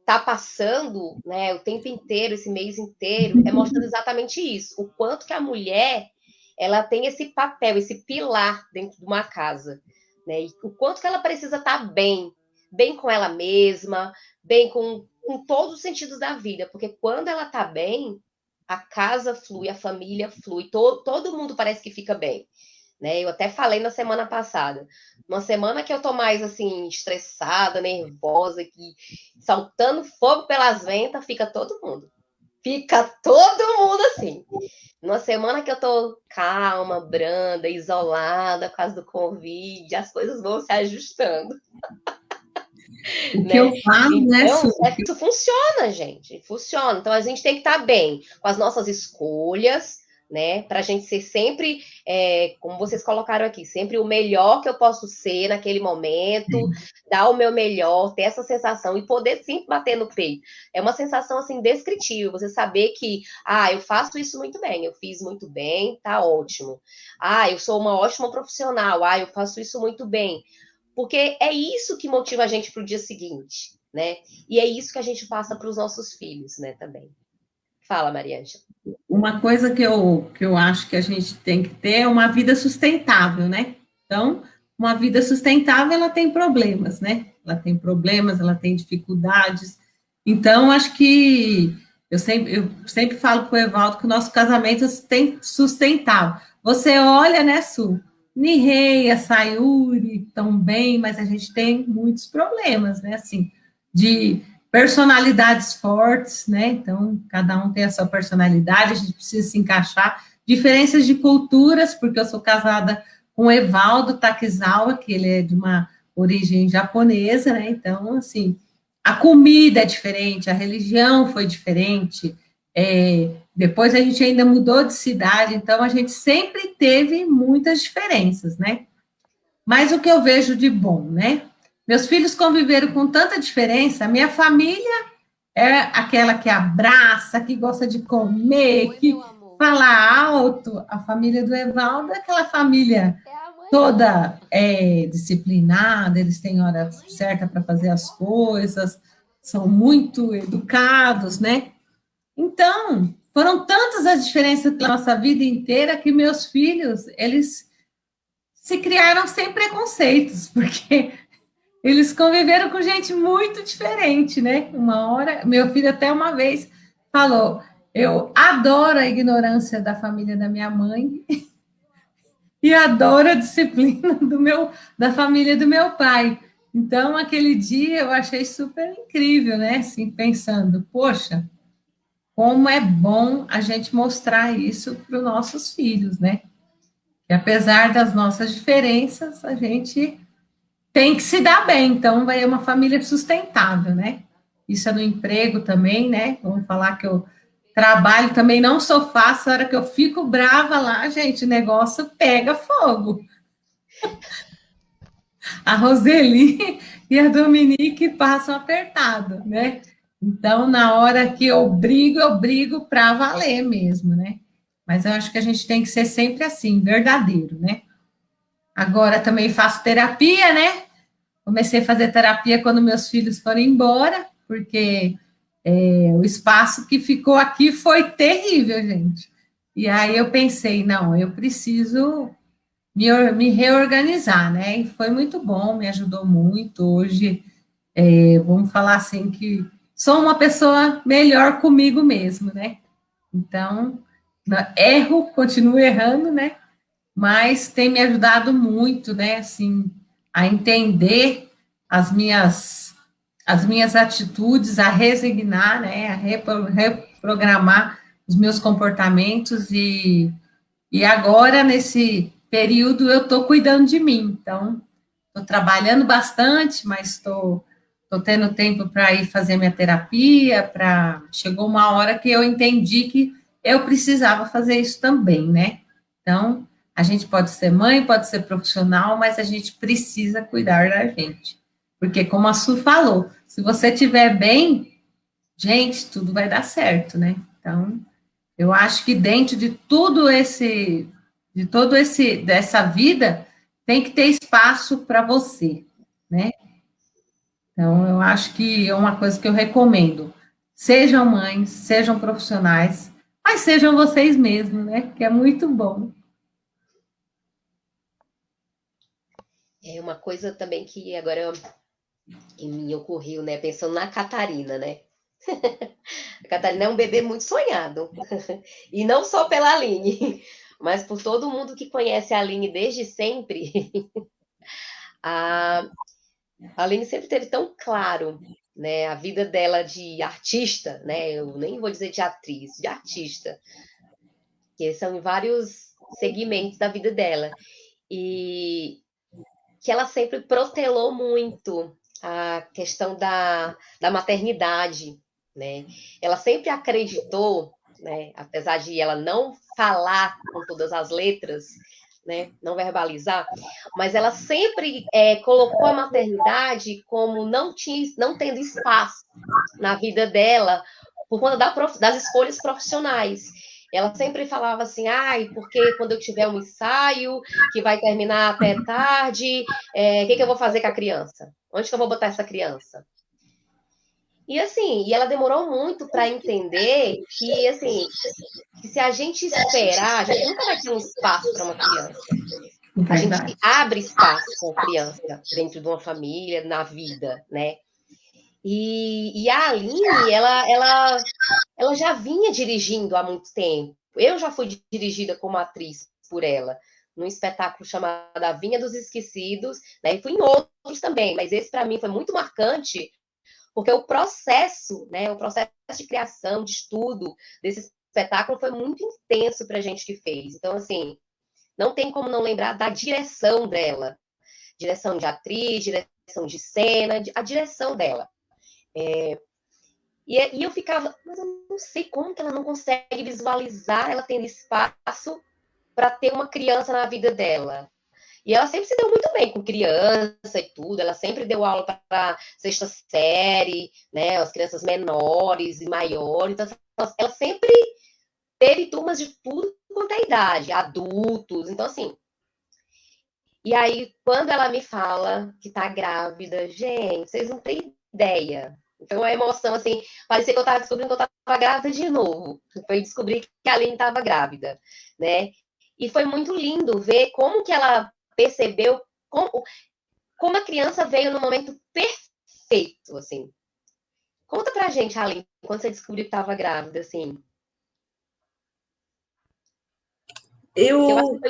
tá passando, né, o tempo inteiro, esse mês inteiro, é mostrando exatamente isso. O quanto que a mulher, ela tem esse papel, esse pilar dentro de uma casa, né? E o quanto que ela precisa estar bem com ela mesma, bem com todos os sentidos da vida, porque quando ela tá bem, a casa flui, a família flui, todo mundo parece que fica bem, né? Eu até falei na semana passada, uma semana que eu tô mais assim estressada, nervosa, que saltando fogo pelas ventas, fica todo mundo assim. Numa semana que eu tô calma, branda, isolada por causa do Covid, as coisas vão se ajustando. O que eu falo, né, Então, Su? isso funciona, gente. Funciona. Então, a gente tem que estar bem com as nossas escolhas, né? Para a gente ser sempre, como vocês colocaram aqui, sempre o melhor que eu posso ser naquele momento, dar o meu melhor, ter essa sensação e poder sempre bater no peito. É uma sensação, assim, indescritível. Você saber que, eu faço isso muito bem, eu fiz muito bem, tá ótimo. Eu sou uma ótima profissional, eu faço isso muito bem. Porque é isso que motiva a gente para o dia seguinte, né? E é isso que a gente passa para os nossos filhos, né, também. Fala, Mariângela. Uma coisa que eu acho que a gente tem que ter é uma vida sustentável, né? Então, uma vida sustentável, ela tem problemas, né? Ela tem problemas, ela tem dificuldades. Então, acho que eu sempre falo para o Evaldo que o nosso casamento tem sustentável. Você olha, né, Su? Nirei, a Sayuri estão bem, mas a gente tem muitos problemas, né? Assim, de personalidades fortes, né? Então, cada um tem a sua personalidade, a gente precisa se encaixar. Diferenças de culturas, porque eu sou casada com o Evaldo Takizawa, que ele é de uma origem japonesa, né? Então, assim, a comida é diferente, a religião foi diferente, depois a gente ainda mudou de cidade, então a gente sempre teve muitas diferenças, né? Mas o que eu vejo de bom, né? Meus filhos conviveram com tanta diferença, a minha família é aquela que abraça, que gosta de comer, que fala alto. A família do Evaldo é aquela família toda disciplinada, eles têm hora certa para fazer as coisas, são muito educados, né? Então, foram tantas as diferenças da nossa vida inteira que meus filhos, eles se criaram sem preconceitos, porque eles conviveram com gente muito diferente, né? Uma hora, meu filho até uma vez falou, eu adoro a ignorância da família da minha mãe e adoro a disciplina da família do meu pai. Então, aquele dia eu achei super incrível, né? Assim, pensando, poxa, como é bom a gente mostrar isso para os nossos filhos, né? Que apesar das nossas diferenças, a gente tem que se dar bem, então vai ser uma família sustentável, né? Isso é no emprego também, né? Vamos falar que eu trabalho também, não sou fácil, a hora que eu fico brava lá, gente, o negócio pega fogo. A Roseli e a Dominique passam apertado, né? Então, na hora que eu brigo para valer mesmo, né? Mas eu acho que a gente tem que ser sempre assim, verdadeiro, né? Agora também faço terapia, né? Comecei a fazer terapia quando meus filhos foram embora, porque o espaço que ficou aqui foi terrível, gente. E aí eu pensei, não, eu preciso me reorganizar, né? E foi muito bom, me ajudou muito. Hoje, vamos falar assim, que sou uma pessoa melhor comigo mesmo, né? Então, erro, continuo errando, né? Mas tem me ajudado muito, né? Assim, a entender as minhas atitudes, a resignar, né? A reprogramar os meus comportamentos e agora, nesse período, eu estou cuidando de mim. Então, estou trabalhando bastante, mas estou tendo tempo para ir fazer minha terapia, chegou uma hora que eu entendi que eu precisava fazer isso também, né? Então, A gente pode ser mãe, pode ser profissional, mas a gente precisa cuidar da gente. Porque, como a Su falou, se você estiver bem, gente, tudo vai dar certo, né? Então, eu acho que dentro de dessa vida, tem que ter espaço para você, né? Então, eu acho que é uma coisa que eu recomendo. Sejam mães, sejam profissionais, mas sejam vocês mesmos, né? Que é muito bom. É uma coisa também que agora me ocorreu, né? Pensando na Catarina, né? A Catarina é um bebê muito sonhado. E não só pela Aline, mas por todo mundo que conhece a Aline desde sempre. A Aline sempre teve tão claro, né, a vida dela de artista, né? Eu nem vou dizer de atriz, de artista, que são em vários segmentos da vida dela. E que ela sempre protelou muito a questão da maternidade, né? Ela sempre acreditou, né, apesar de ela não falar com todas as letras, né, não verbalizar, mas ela sempre colocou a maternidade como não tendo espaço na vida dela por conta das escolhas profissionais. Ela sempre falava assim, ai, porque quando eu tiver um ensaio que vai terminar até tarde, o que eu vou fazer com a criança? Onde que eu vou botar essa criança? E assim, ela demorou muito para entender que, assim, que se a gente esperar, a gente nunca vai ter um espaço para uma criança. A gente abre espaço com a criança dentro de uma família, na vida, né? E a Aline, ela já vinha dirigindo há muito tempo. Eu já fui dirigida como atriz por ela, num espetáculo chamado A Vinha dos Esquecidos, né? E fui em outros também, mas esse para mim foi muito marcante, porque o processo, né? O processo de criação, de estudo desse espetáculo foi muito intenso para a gente que fez. Então, assim, não tem como não lembrar da direção dela. Direção de atriz, direção de cena, a direção dela. E eu ficava, mas eu não sei como que ela não consegue visualizar ela tendo espaço para ter uma criança na vida dela. E ela sempre se deu muito bem com criança e tudo, ela sempre deu aula para sexta série, né, as crianças menores e maiores, então ela sempre teve turmas de tudo quanto é idade, adultos, então assim. E aí, quando ela me fala que tá grávida, gente, vocês não têm ideia. Então, a emoção, assim, parecia que eu estava descobrindo que eu estava grávida de novo. Foi descobrir que a Aline estava grávida, né? E foi muito lindo ver como que ela percebeu, como a criança veio no momento perfeito, assim. Conta pra gente, Aline, quando você descobriu que estava grávida, assim. Eu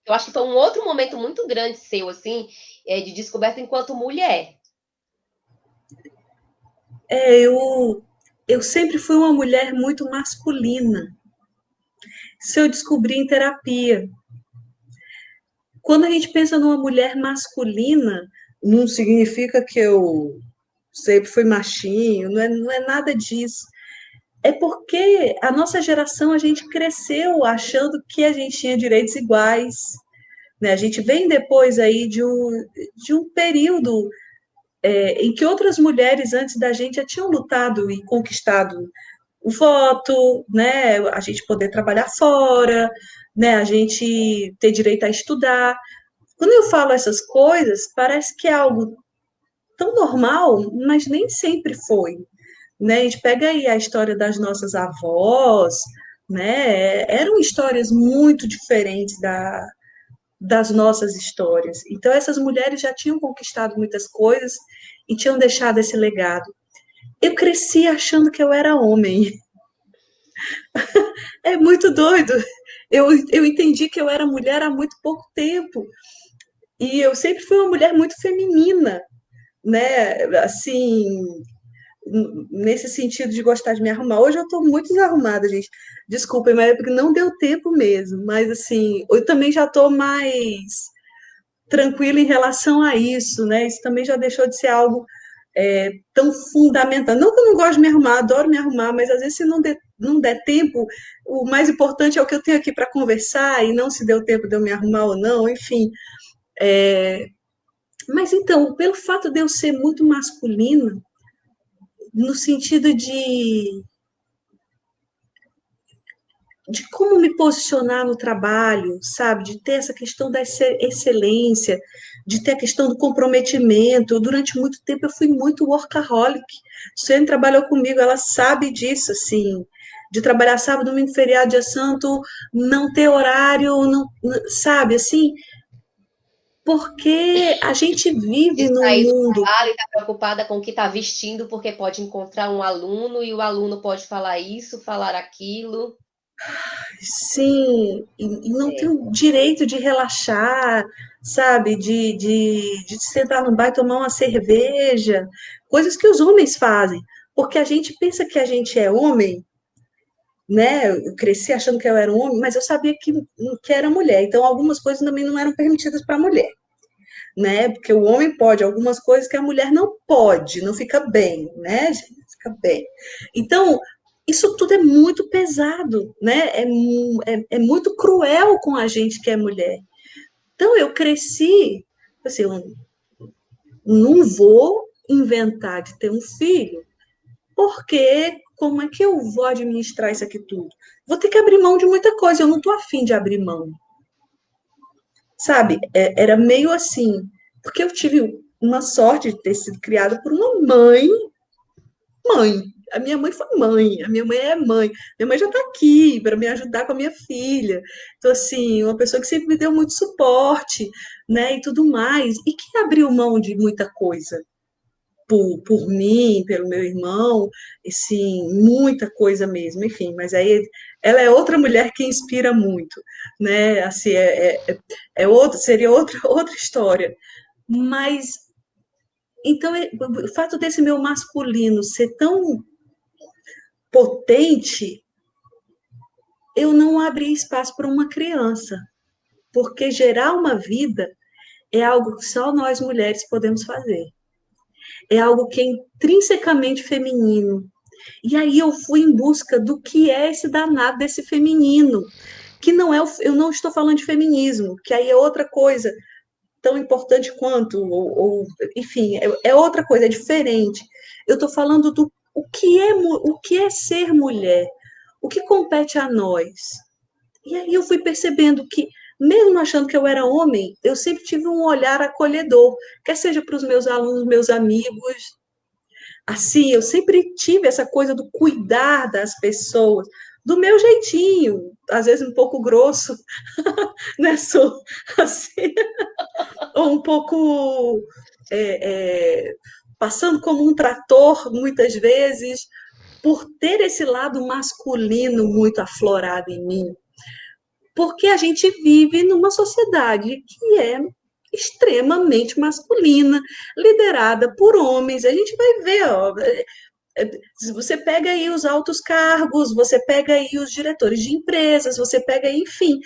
acho que foi um outro momento muito grande seu, assim, de descoberta enquanto mulher. Eu sempre fui uma mulher muito masculina. Isso eu descobri em terapia. Quando a gente pensa numa mulher masculina, não significa que eu sempre fui machinho, não é nada disso. É porque a nossa geração, a gente cresceu achando que a gente tinha direitos iguais, né? A gente vem depois aí de um período em que outras mulheres antes da gente já tinham lutado e conquistado o voto, né? A gente poder trabalhar fora, né? A gente ter direito a estudar. Quando eu falo essas coisas, parece que é algo tão normal, mas nem sempre foi, né? A gente pega aí a história das nossas avós, né? Eram histórias muito diferentes das nossas histórias. Então, essas mulheres já tinham conquistado muitas coisas e tinham deixado esse legado. Eu cresci achando que eu era homem. É muito doido. Eu entendi que eu era mulher há muito pouco tempo. E eu sempre fui uma mulher muito feminina, né? Assim, nesse sentido de gostar de me arrumar. Hoje eu estou muito desarrumada, gente. Desculpem, mas é porque não deu tempo mesmo. Mas, assim, eu também já estou mais tranquila em relação a isso, né? Isso também já deixou de ser algo tão fundamental. Não que eu não gosto de me arrumar, adoro me arrumar, mas às vezes se não não der tempo, o mais importante é o que eu tenho aqui para conversar, e não se deu tempo de eu me arrumar ou não, enfim. Mas então, pelo fato de eu ser muito masculina, no sentido de como me posicionar no trabalho, sabe? De ter essa questão da excelência, de ter a questão do comprometimento. Durante muito tempo eu fui muito workaholic. Suene trabalhou comigo, ela sabe disso, assim, de trabalhar sábado, domingo, feriado, dia santo, não ter horário, não, sabe, assim, porque a gente vive De num sair do mundo. trabalho e estar preocupada com o que está vestindo, porque pode encontrar um aluno e o aluno pode falar isso, falar aquilo. Sim, e não tem o direito de relaxar, sabe? De sentar no bar e tomar uma cerveja, coisas que os homens fazem, porque a gente pensa que a gente é homem, né? Eu cresci achando que eu era um homem, mas eu sabia que era mulher, então algumas coisas também não eram permitidas para a mulher, né? Porque o homem pode algumas coisas que a mulher não pode, não fica bem, né, gente? Não fica bem. Então, isso tudo é muito pesado, né? É muito cruel com a gente que é mulher. Então, eu cresci, assim, eu não vou inventar de ter um filho, porque como é que eu vou administrar isso aqui tudo? Vou ter que abrir mão de muita coisa, eu não estou afim de abrir mão, sabe? Era meio assim, porque eu tive uma sorte de ter sido criada por uma mãe. A minha mãe foi mãe, a minha mãe é mãe. Minha mãe já está aqui para me ajudar com a minha filha. Então, assim, uma pessoa que sempre me deu muito suporte, né, e tudo mais, e que abriu mão de muita coisa por mim, pelo meu irmão, assim, muita coisa mesmo, enfim, mas aí ela é outra mulher que inspira muito, né, assim, seria outra história, mas, então, o fato desse meu masculino ser tão potente, eu não abri espaço para uma criança, porque gerar uma vida é algo que só nós mulheres podemos fazer. É algo que é intrinsecamente feminino. E aí eu fui em busca do que é esse danado desse feminino, que não é, eu não estou falando de feminismo, que aí é outra coisa tão importante quanto, enfim, é outra coisa, é diferente. Eu estou falando do o que é ser mulher, o que compete a nós. E aí eu fui percebendo que, mesmo achando que eu era homem, eu sempre tive um olhar acolhedor, quer seja para os meus alunos, meus amigos. Assim, eu sempre tive essa coisa do cuidar das pessoas, do meu jeitinho, às vezes um pouco grosso, né? Sou assim, ou um pouco passando como um trator, muitas vezes, por ter esse lado masculino muito aflorado em mim. Porque a gente vive numa sociedade que é extremamente masculina, liderada por homens. A gente vai ver, ó, você pega aí os altos cargos, você pega aí os diretores de empresas, você pega aí, enfim,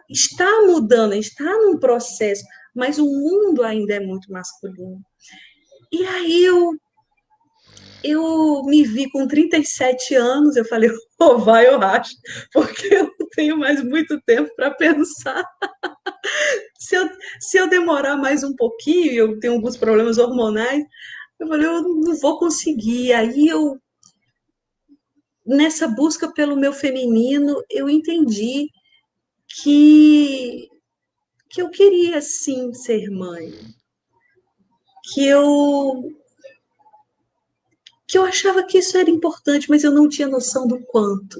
está mudando, está num processo, mas o mundo ainda é muito masculino. E aí eu me vi com 37 anos, eu falei, vai, eu acho, porque eu não tenho mais muito tempo para pensar. Se eu demorar mais um pouquinho, eu tenho alguns problemas hormonais, eu falei, eu não vou conseguir. Aí nessa busca pelo meu feminino, eu entendi que, que eu queria sim ser mãe, que eu achava que isso era importante, mas eu não tinha noção do quanto.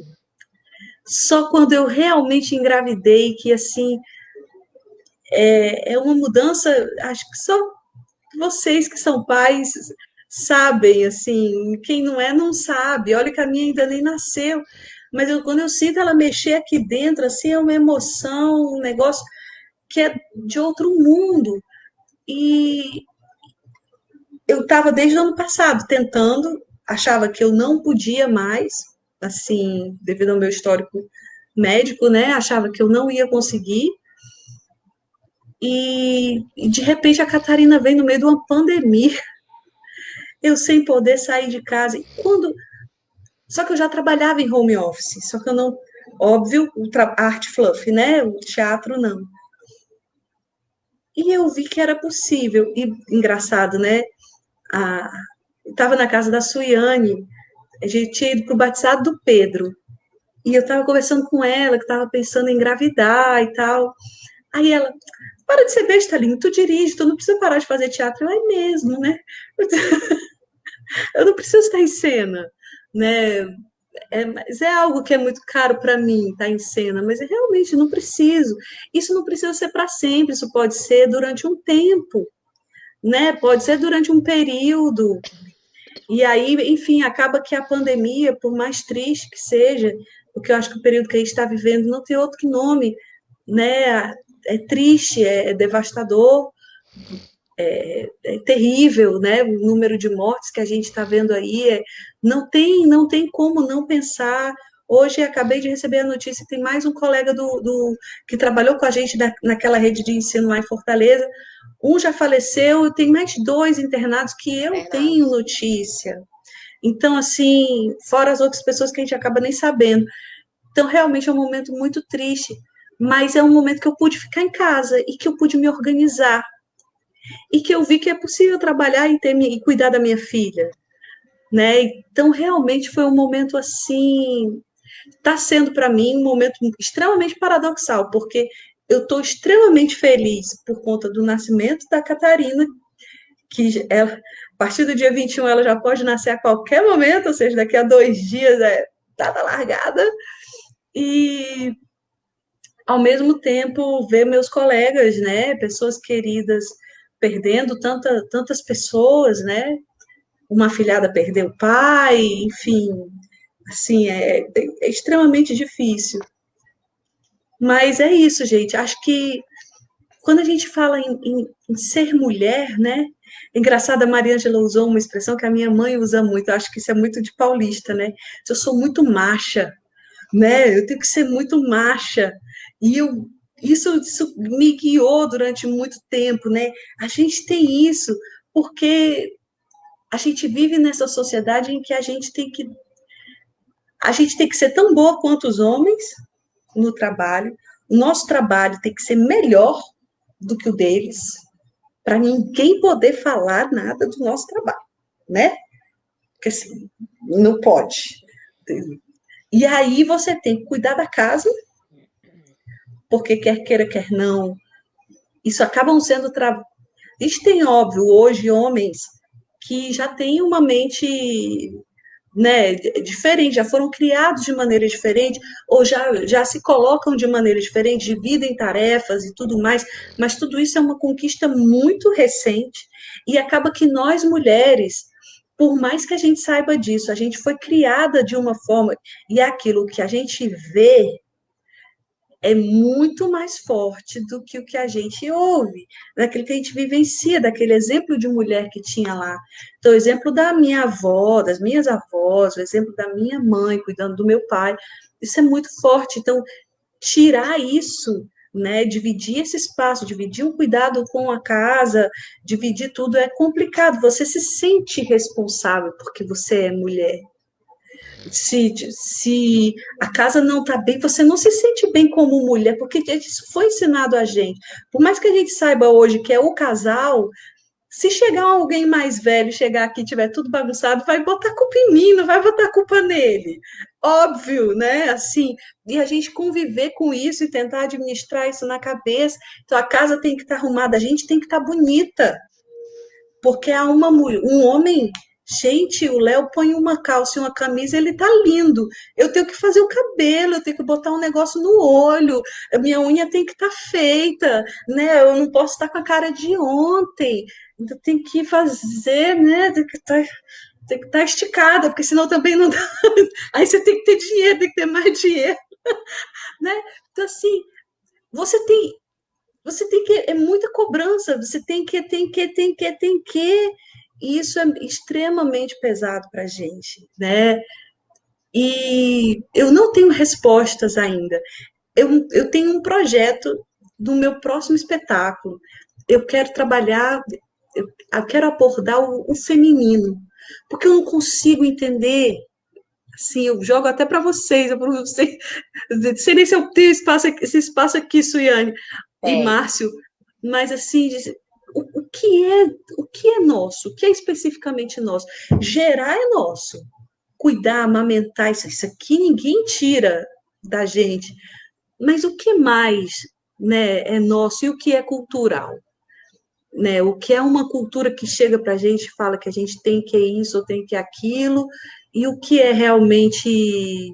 Só quando eu realmente engravidei, que assim, é uma mudança, acho que só vocês que são pais sabem, assim, quem não é, não sabe. Olha que a minha ainda nem nasceu, mas quando eu sinto ela mexer aqui dentro, assim, é uma emoção, um negócio que é de outro mundo. E eu estava desde o ano passado tentando, achava que eu não podia mais, assim, devido ao meu histórico médico, né? Achava que eu não ia conseguir. E de repente a Catarina vem no meio de uma pandemia, eu sem poder sair de casa. E quando Só que eu já trabalhava em home office, só que eu não, óbvio, a arte fluff, né? O teatro não. E eu vi que era possível. E engraçado, né? Estava na casa da Suiane, a gente tinha ido para o batizado do Pedro. E eu estava conversando com ela, que estava pensando em engravidar e tal. Aí ela, para de ser besta, Aline, tu dirige, tu não precisa parar de fazer teatro. Eu, é mesmo, né? Eu não preciso estar em cena, né? Mas é algo que é muito caro para mim, estar em cena, mas eu realmente não preciso. Isso não precisa ser para sempre, isso pode ser durante um tempo, né? Pode ser durante um período. E aí, enfim, acaba que a pandemia, por mais triste que seja, porque eu acho que o período que a gente está vivendo não tem outro nome, né? É triste, é devastador, é terrível, né? O número de mortes que a gente está vendo aí, não tem como não pensar. Hoje acabei de receber a notícia, tem mais um colega que trabalhou com a gente naquela rede de ensino lá em Fortaleza. Um já faleceu, tem mais 2 internados que eu tenho notícia. Então, assim, fora as outras pessoas que a gente acaba nem sabendo. Então, realmente é um momento muito triste, mas é um momento que eu pude ficar em casa e que eu pude me organizar e que eu vi que é possível trabalhar e cuidar da minha filha, né? Então, realmente foi um momento assim, está sendo para mim um momento extremamente paradoxal, porque eu estou extremamente feliz por conta do nascimento da Catarina, que ela, a partir do dia 21 ela já pode nascer a qualquer momento, ou seja, daqui a 2 dias é data largada, e ao mesmo tempo ver meus colegas, né, pessoas queridas perdendo tantas pessoas, né, uma afilhada perdeu o pai, enfim, assim, é extremamente difícil. Mas é isso, gente, acho que quando a gente fala em ser mulher, né, engraçado, a Maria Ângela usou uma expressão que a minha mãe usa muito, eu acho que isso é muito de paulista, né, eu sou muito macha, né, eu tenho que ser muito macha, e isso me guiou durante muito tempo, né, a gente tem isso, porque a gente vive nessa sociedade em que a gente tem que ser tão boa quanto os homens no trabalho, o nosso trabalho tem que ser melhor do que o deles, para ninguém poder falar nada do nosso trabalho, né? Porque assim, não pode. E aí você tem que cuidar da casa, porque quer queira, quer não, isso acabam sendo A gente tem, óbvio, hoje homens que já têm uma mente, né, diferente, já foram criados de maneira diferente, ou já se colocam de maneira diferente, dividem tarefas e tudo mais, mas tudo isso é uma conquista muito recente, e acaba que nós, mulheres, por mais que a gente saiba disso, a gente foi criada de uma forma, e aquilo que a gente vê é muito mais forte do que o que a gente ouve, daquilo que a gente vivencia, daquele exemplo de mulher que tinha lá. Então, o exemplo da minha avó, das minhas avós, o exemplo da minha mãe cuidando do meu pai, isso é muito forte. Então, tirar isso, né, dividir esse espaço, dividir um cuidado com a casa, dividir tudo é complicado. Você se sente responsável porque você é mulher. Se a casa não está bem, você não se sente bem como mulher, porque isso foi ensinado a gente. Por mais que a gente saiba hoje que é o casal, se chegar alguém mais velho, chegar aqui e tiver tudo bagunçado, vai botar culpa em mim, não vai botar culpa nele. Óbvio, né? Assim, e a gente conviver com isso e tentar administrar isso na cabeça. Então, a casa tem que estar arrumada, a gente tem que estar bonita. Porque há um homem, gente, o Léo põe uma calça e uma camisa, ele tá lindo. Eu tenho que fazer o cabelo, eu tenho que botar um negócio no olho, a minha unha tem que estar feita, né? Eu não posso estar com a cara de ontem. Então tem que fazer, né? Tem que estar esticada, porque senão também não dá. Aí você tem que ter dinheiro, tem que ter mais dinheiro, né? Então, assim, você tem que, é muita cobrança, você tem que, e isso é extremamente pesado para a gente, né? E eu não tenho respostas ainda. Eu tenho um projeto do meu próximo espetáculo. Eu quero trabalhar, eu quero abordar o feminino, porque eu não consigo entender assim, eu jogo até para vocês, eu não sei, não sei nem se eu tenho esse espaço aqui, Suiane e Márcio, mas assim, o que é nosso? O que é especificamente nosso? Gerar é nosso. Cuidar, amamentar, isso aqui ninguém tira da gente. Mas o que mais, né, é nosso e o que é cultural? Né, o que é uma cultura que chega para a gente e fala que a gente tem que isso ou tem que aquilo, e o que é realmente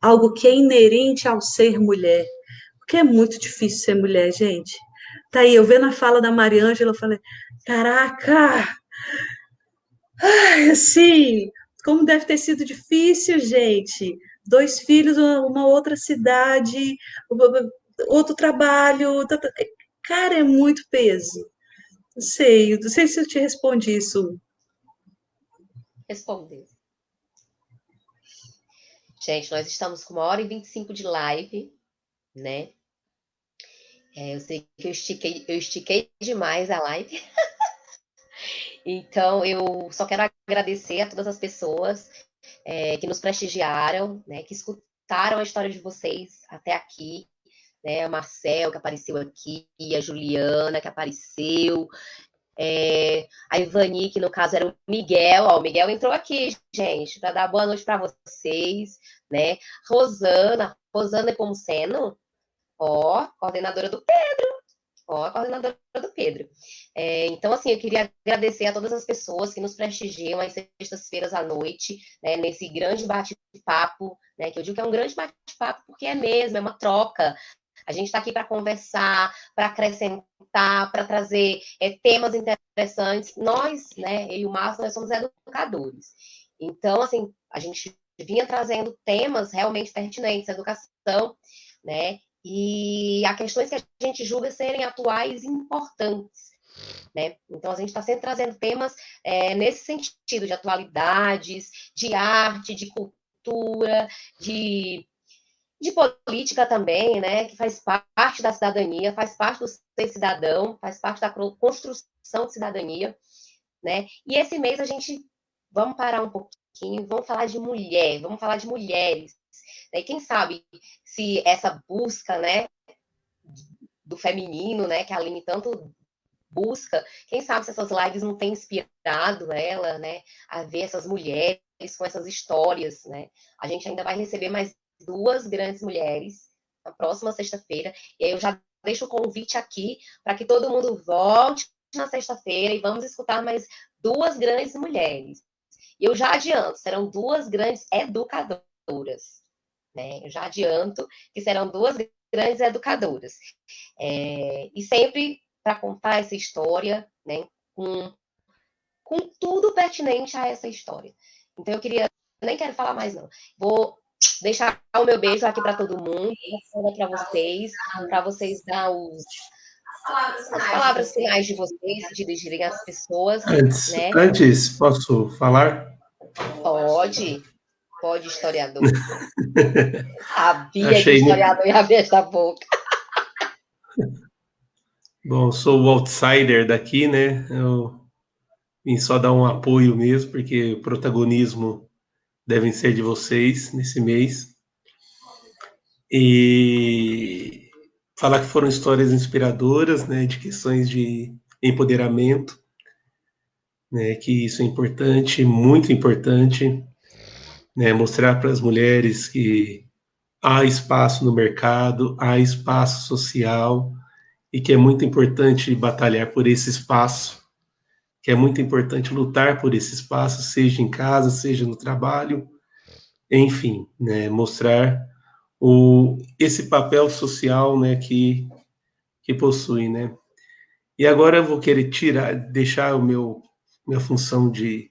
algo que é inerente ao ser mulher. Porque é muito difícil ser mulher, gente. Tá aí, eu vendo a fala da Mariângela, eu falei, caraca, assim, como deve ter sido difícil, gente. 2 filhos, uma outra cidade, outro trabalho. Cara, é muito peso. Não sei se eu te respondi isso. Respondeu. Gente, nós estamos com 1h25 de live, né? Eu sei que eu estiquei demais a live. Então, eu só quero agradecer a todas as pessoas que nos prestigiaram, né? Que escutaram a história de vocês até aqui. Né? O Marcel, que apareceu aqui, a Juliana, que apareceu, a Ivani, que no caso era o Miguel. Ó, o Miguel entrou aqui, gente, para dar boa noite para vocês, né? Rosana Nepomuceno, ó, coordenadora do Pedro. Ó, a coordenadora do Pedro. Então, assim, eu queria agradecer a todas as pessoas que nos prestigiam às sextas-feiras à noite, né, nesse grande bate-papo, né, que eu digo que é um grande bate-papo porque é mesmo, é uma troca. A gente está aqui para conversar, para acrescentar, para trazer temas interessantes. Nós, né, eu e o Márcio, nós somos educadores. Então, assim, a gente vinha trazendo temas realmente pertinentes, educação, né, e há questões que a gente julga serem atuais e importantes, né? Então, a gente está sempre trazendo temas nesse sentido, de atualidades, de arte, de cultura, de política também, né? Que faz parte da cidadania, faz parte do ser cidadão, faz parte da construção de cidadania, né? E esse mês a gente, vamos parar um pouquinho, vamos falar de mulher, vamos falar de mulheres. E quem sabe se essa busca, né, do feminino, né, que a Aline tanto busca, quem sabe se essas lives não têm inspirado ela, né, a ver essas mulheres com essas histórias, né? A gente ainda vai receber mais 2 grandes mulheres na próxima sexta-feira, e aí eu já deixo o convite aqui para que todo mundo volte na sexta-feira e vamos escutar mais 2 grandes mulheres. E eu já adianto, serão 2 grandes educadoras. Né? Eu já adianto que serão 2 grandes educadoras. E sempre para contar essa história, né? Com tudo pertinente a essa história. Então, eu nem quero falar mais, não. Vou deixar o meu beijo aqui para todo mundo, para vocês dar as palavras finais de vocês, se dirigirem às pessoas. Né? Antes, posso falar? Pode, historiador. Sabia que historiador ia abrir essa boca. Bom, sou o outsider daqui, né? Eu vim só dar um apoio mesmo, porque o protagonismo devem ser de vocês nesse mês. E falar que foram histórias inspiradoras, né? De questões de empoderamento, né? Que isso é importante, muito importante. Né, mostrar para as mulheres que há espaço no mercado, há espaço social e que é muito importante batalhar por esse espaço, que é muito importante lutar por esse espaço, seja em casa, seja no trabalho, enfim, né, mostrar esse papel social, né, que possui, né. E agora eu vou querer deixar minha função de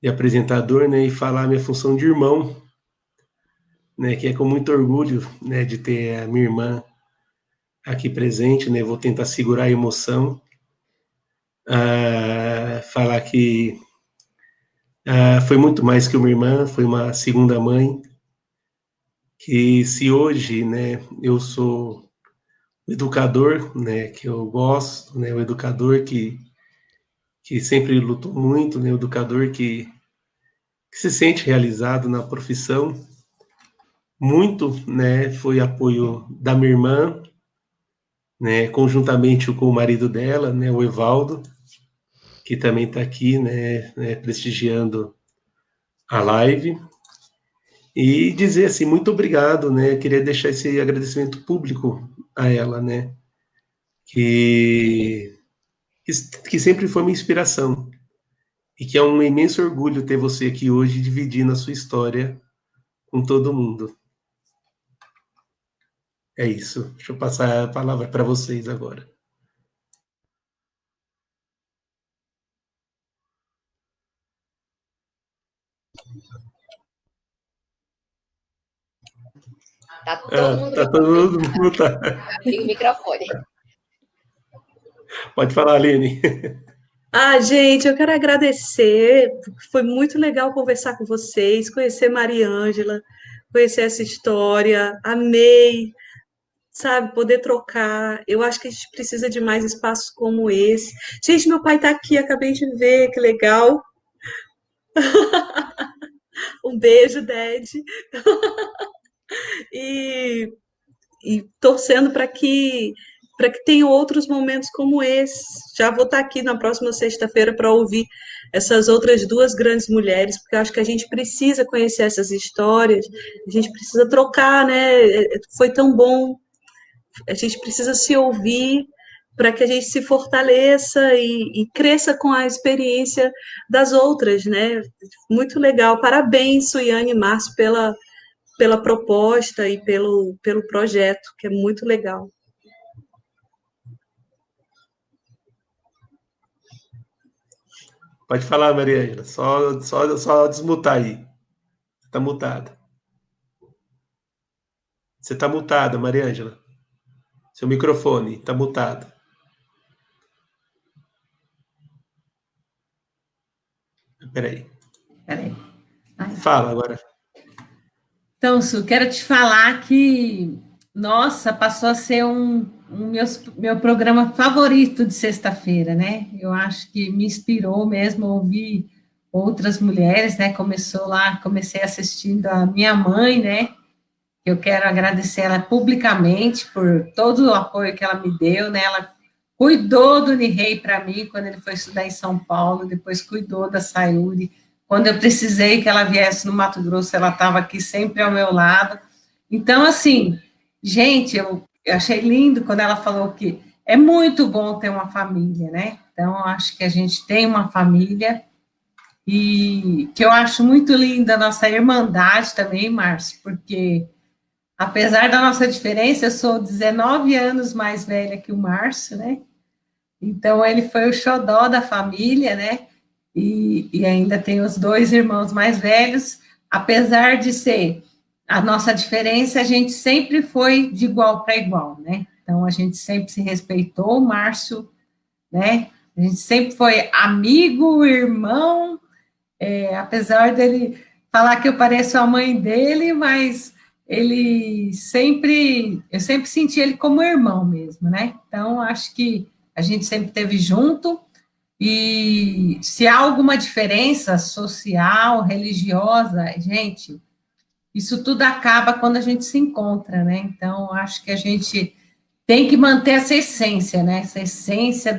apresentador, né, e falar minha função de irmão, né, que é com muito orgulho, né, de ter a minha irmã aqui presente, né, vou tentar segurar a emoção, falar que foi muito mais que uma irmã, foi uma segunda mãe, que se hoje, né, eu sou o educador, né, que eu gosto, né, o educador que sempre lutou muito, né, o educador que que se sente realizado na profissão. Muito, né, foi apoio da minha irmã, né, conjuntamente com o marido dela, né, o Evaldo, que também está aqui, né, prestigiando a live. E dizer assim, muito obrigado, né? Queria deixar esse agradecimento público a ela, né? Que, que sempre foi uma inspiração. E que é um imenso orgulho ter você aqui hoje dividindo a sua história com todo mundo. É isso. Deixa eu passar a palavra para vocês agora. Tá todo mundo Tá todo mundo tá. Abrindo o microfone. Pode falar, Aline. Gente, eu quero agradecer. Foi muito legal conversar com vocês, conhecer Mariângela, conhecer essa história. Amei, sabe, poder trocar. Eu acho que a gente precisa de mais espaços como esse. Gente, meu pai está aqui, acabei de ver, que legal. Um beijo, Ded. E torcendo para que tenham outros momentos como esse. Já vou estar aqui na próxima sexta-feira para ouvir essas outras duas grandes mulheres, porque eu acho que a gente precisa conhecer essas histórias, a gente precisa trocar, né? Foi tão bom. A gente precisa se ouvir para que a gente se fortaleça e cresça com a experiência das outras, né? Muito legal. Parabéns, Suiane e Márcio, pela proposta e pelo projeto, que é muito legal. Pode falar, Mariângela. Só desmutar aí. Está mutada. Você está mutada, Mariângela. Seu microfone está mutado. Peraí. Fala agora. Então, Su, quero te falar que, nossa, passou a ser meu programa favorito de sexta-feira, né? Eu acho que me inspirou mesmo a ouvir outras mulheres, né? Comecei assistindo a minha mãe, né? Eu quero agradecer ela publicamente por todo o apoio que ela me deu, né? Ela cuidou do Nirrei para mim quando ele foi estudar em São Paulo, depois cuidou da Sayuri. Quando eu precisei que ela viesse no Mato Grosso, ela estava aqui sempre ao meu lado. Então, assim, gente, eu achei lindo quando ela falou que é muito bom ter uma família, né? Então, eu acho que a gente tem uma família e que eu acho muito linda a nossa irmandade também, Márcio, porque apesar da nossa diferença, eu sou 19 anos mais velha que o Márcio, né? Então, ele foi o xodó da família, né? E ainda tem os dois irmãos mais velhos. Apesar de ser a nossa diferença, a gente sempre foi de igual para igual, né? Então, a gente sempre se respeitou, o Márcio, né? A gente sempre foi amigo, irmão, apesar dele falar que eu pareço a mãe dele, mas eu sempre senti ele como irmão mesmo, né? Então, acho que a gente sempre esteve junto, e se há alguma diferença social, religiosa, gente, isso tudo acaba quando a gente se encontra, né? Então, acho que a gente tem que manter essa essência, né? Essa essência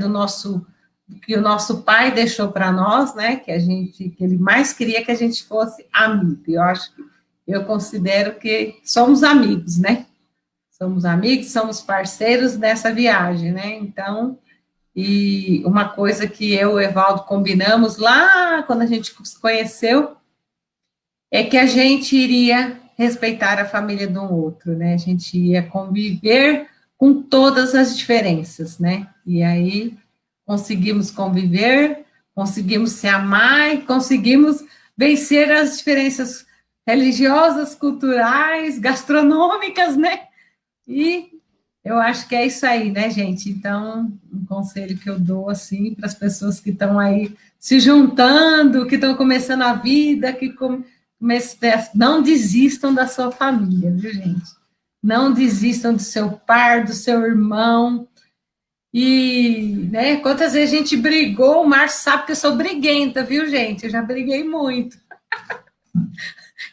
que o nosso pai deixou para nós, né? Que ele mais queria que a gente fosse amigo. Eu considero que somos amigos, né? Somos amigos, somos parceiros nessa viagem, né? Então, e uma coisa que eu e o Evaldo combinamos lá quando a gente se conheceu é que a gente iria respeitar a família do outro, né? A gente ia conviver com todas as diferenças, né? E aí conseguimos conviver, conseguimos se amar e conseguimos vencer as diferenças religiosas, culturais, gastronômicas, né? E eu acho que é isso aí, né, gente? Então, um conselho que eu dou, assim, para as pessoas que estão aí se juntando, que estão começando a vida, não desistam da sua família, viu, gente? Não desistam do seu par, do seu irmão. E, né, quantas vezes a gente brigou, o Márcio sabe que eu sou briguenta, viu, gente? Eu já briguei muito.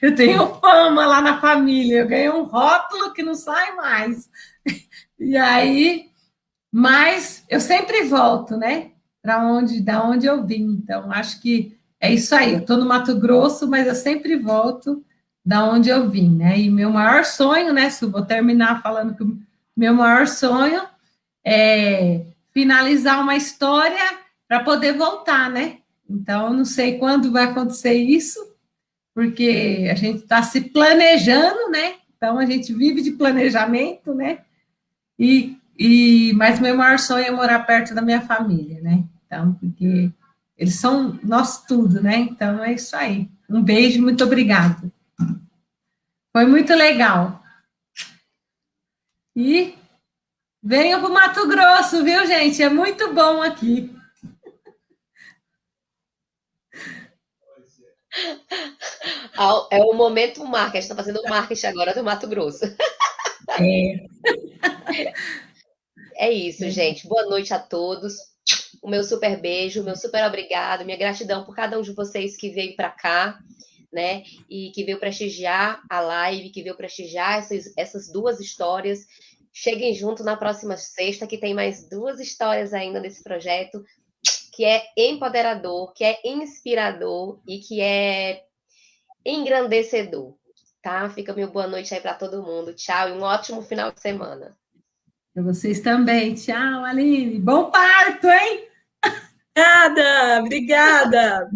Eu tenho fama lá na família, eu ganhei um rótulo que não sai mais. E aí, mas eu sempre volto, né? Da onde eu vim. Então, acho que é isso aí. Eu estou no Mato Grosso, mas eu sempre volto da onde eu vim, né? E meu maior sonho, né, Su, vou terminar falando que o meu maior sonho é finalizar uma história para poder voltar, né? Então, eu não sei quando vai acontecer isso, porque a gente está se planejando, né? Então, a gente vive de planejamento, né? Mas meu maior sonho é morar perto da minha família, né? Então, porque eles são nosso tudo, né? Então, é isso aí. Um beijo, muito obrigado. Foi muito legal. E venham para o Mato Grosso, viu, gente? É muito bom aqui. É o momento marketing, a gente está fazendo o marketing agora do Mato Grosso. É. É isso, gente. Boa noite a todos. O meu super beijo, meu super obrigado, minha gratidão por cada um de vocês que veio para cá, né? E que veio prestigiar a live, que veio prestigiar essas duas histórias. Cheguem junto na próxima sexta, que tem mais duas histórias ainda nesse projeto, que é empoderador, que é inspirador e que é engrandecedor, tá? Fica meu boa noite aí para todo mundo. Tchau e um ótimo final de semana. Para vocês também. Tchau, Aline. Bom parto, hein? Obrigada, obrigada.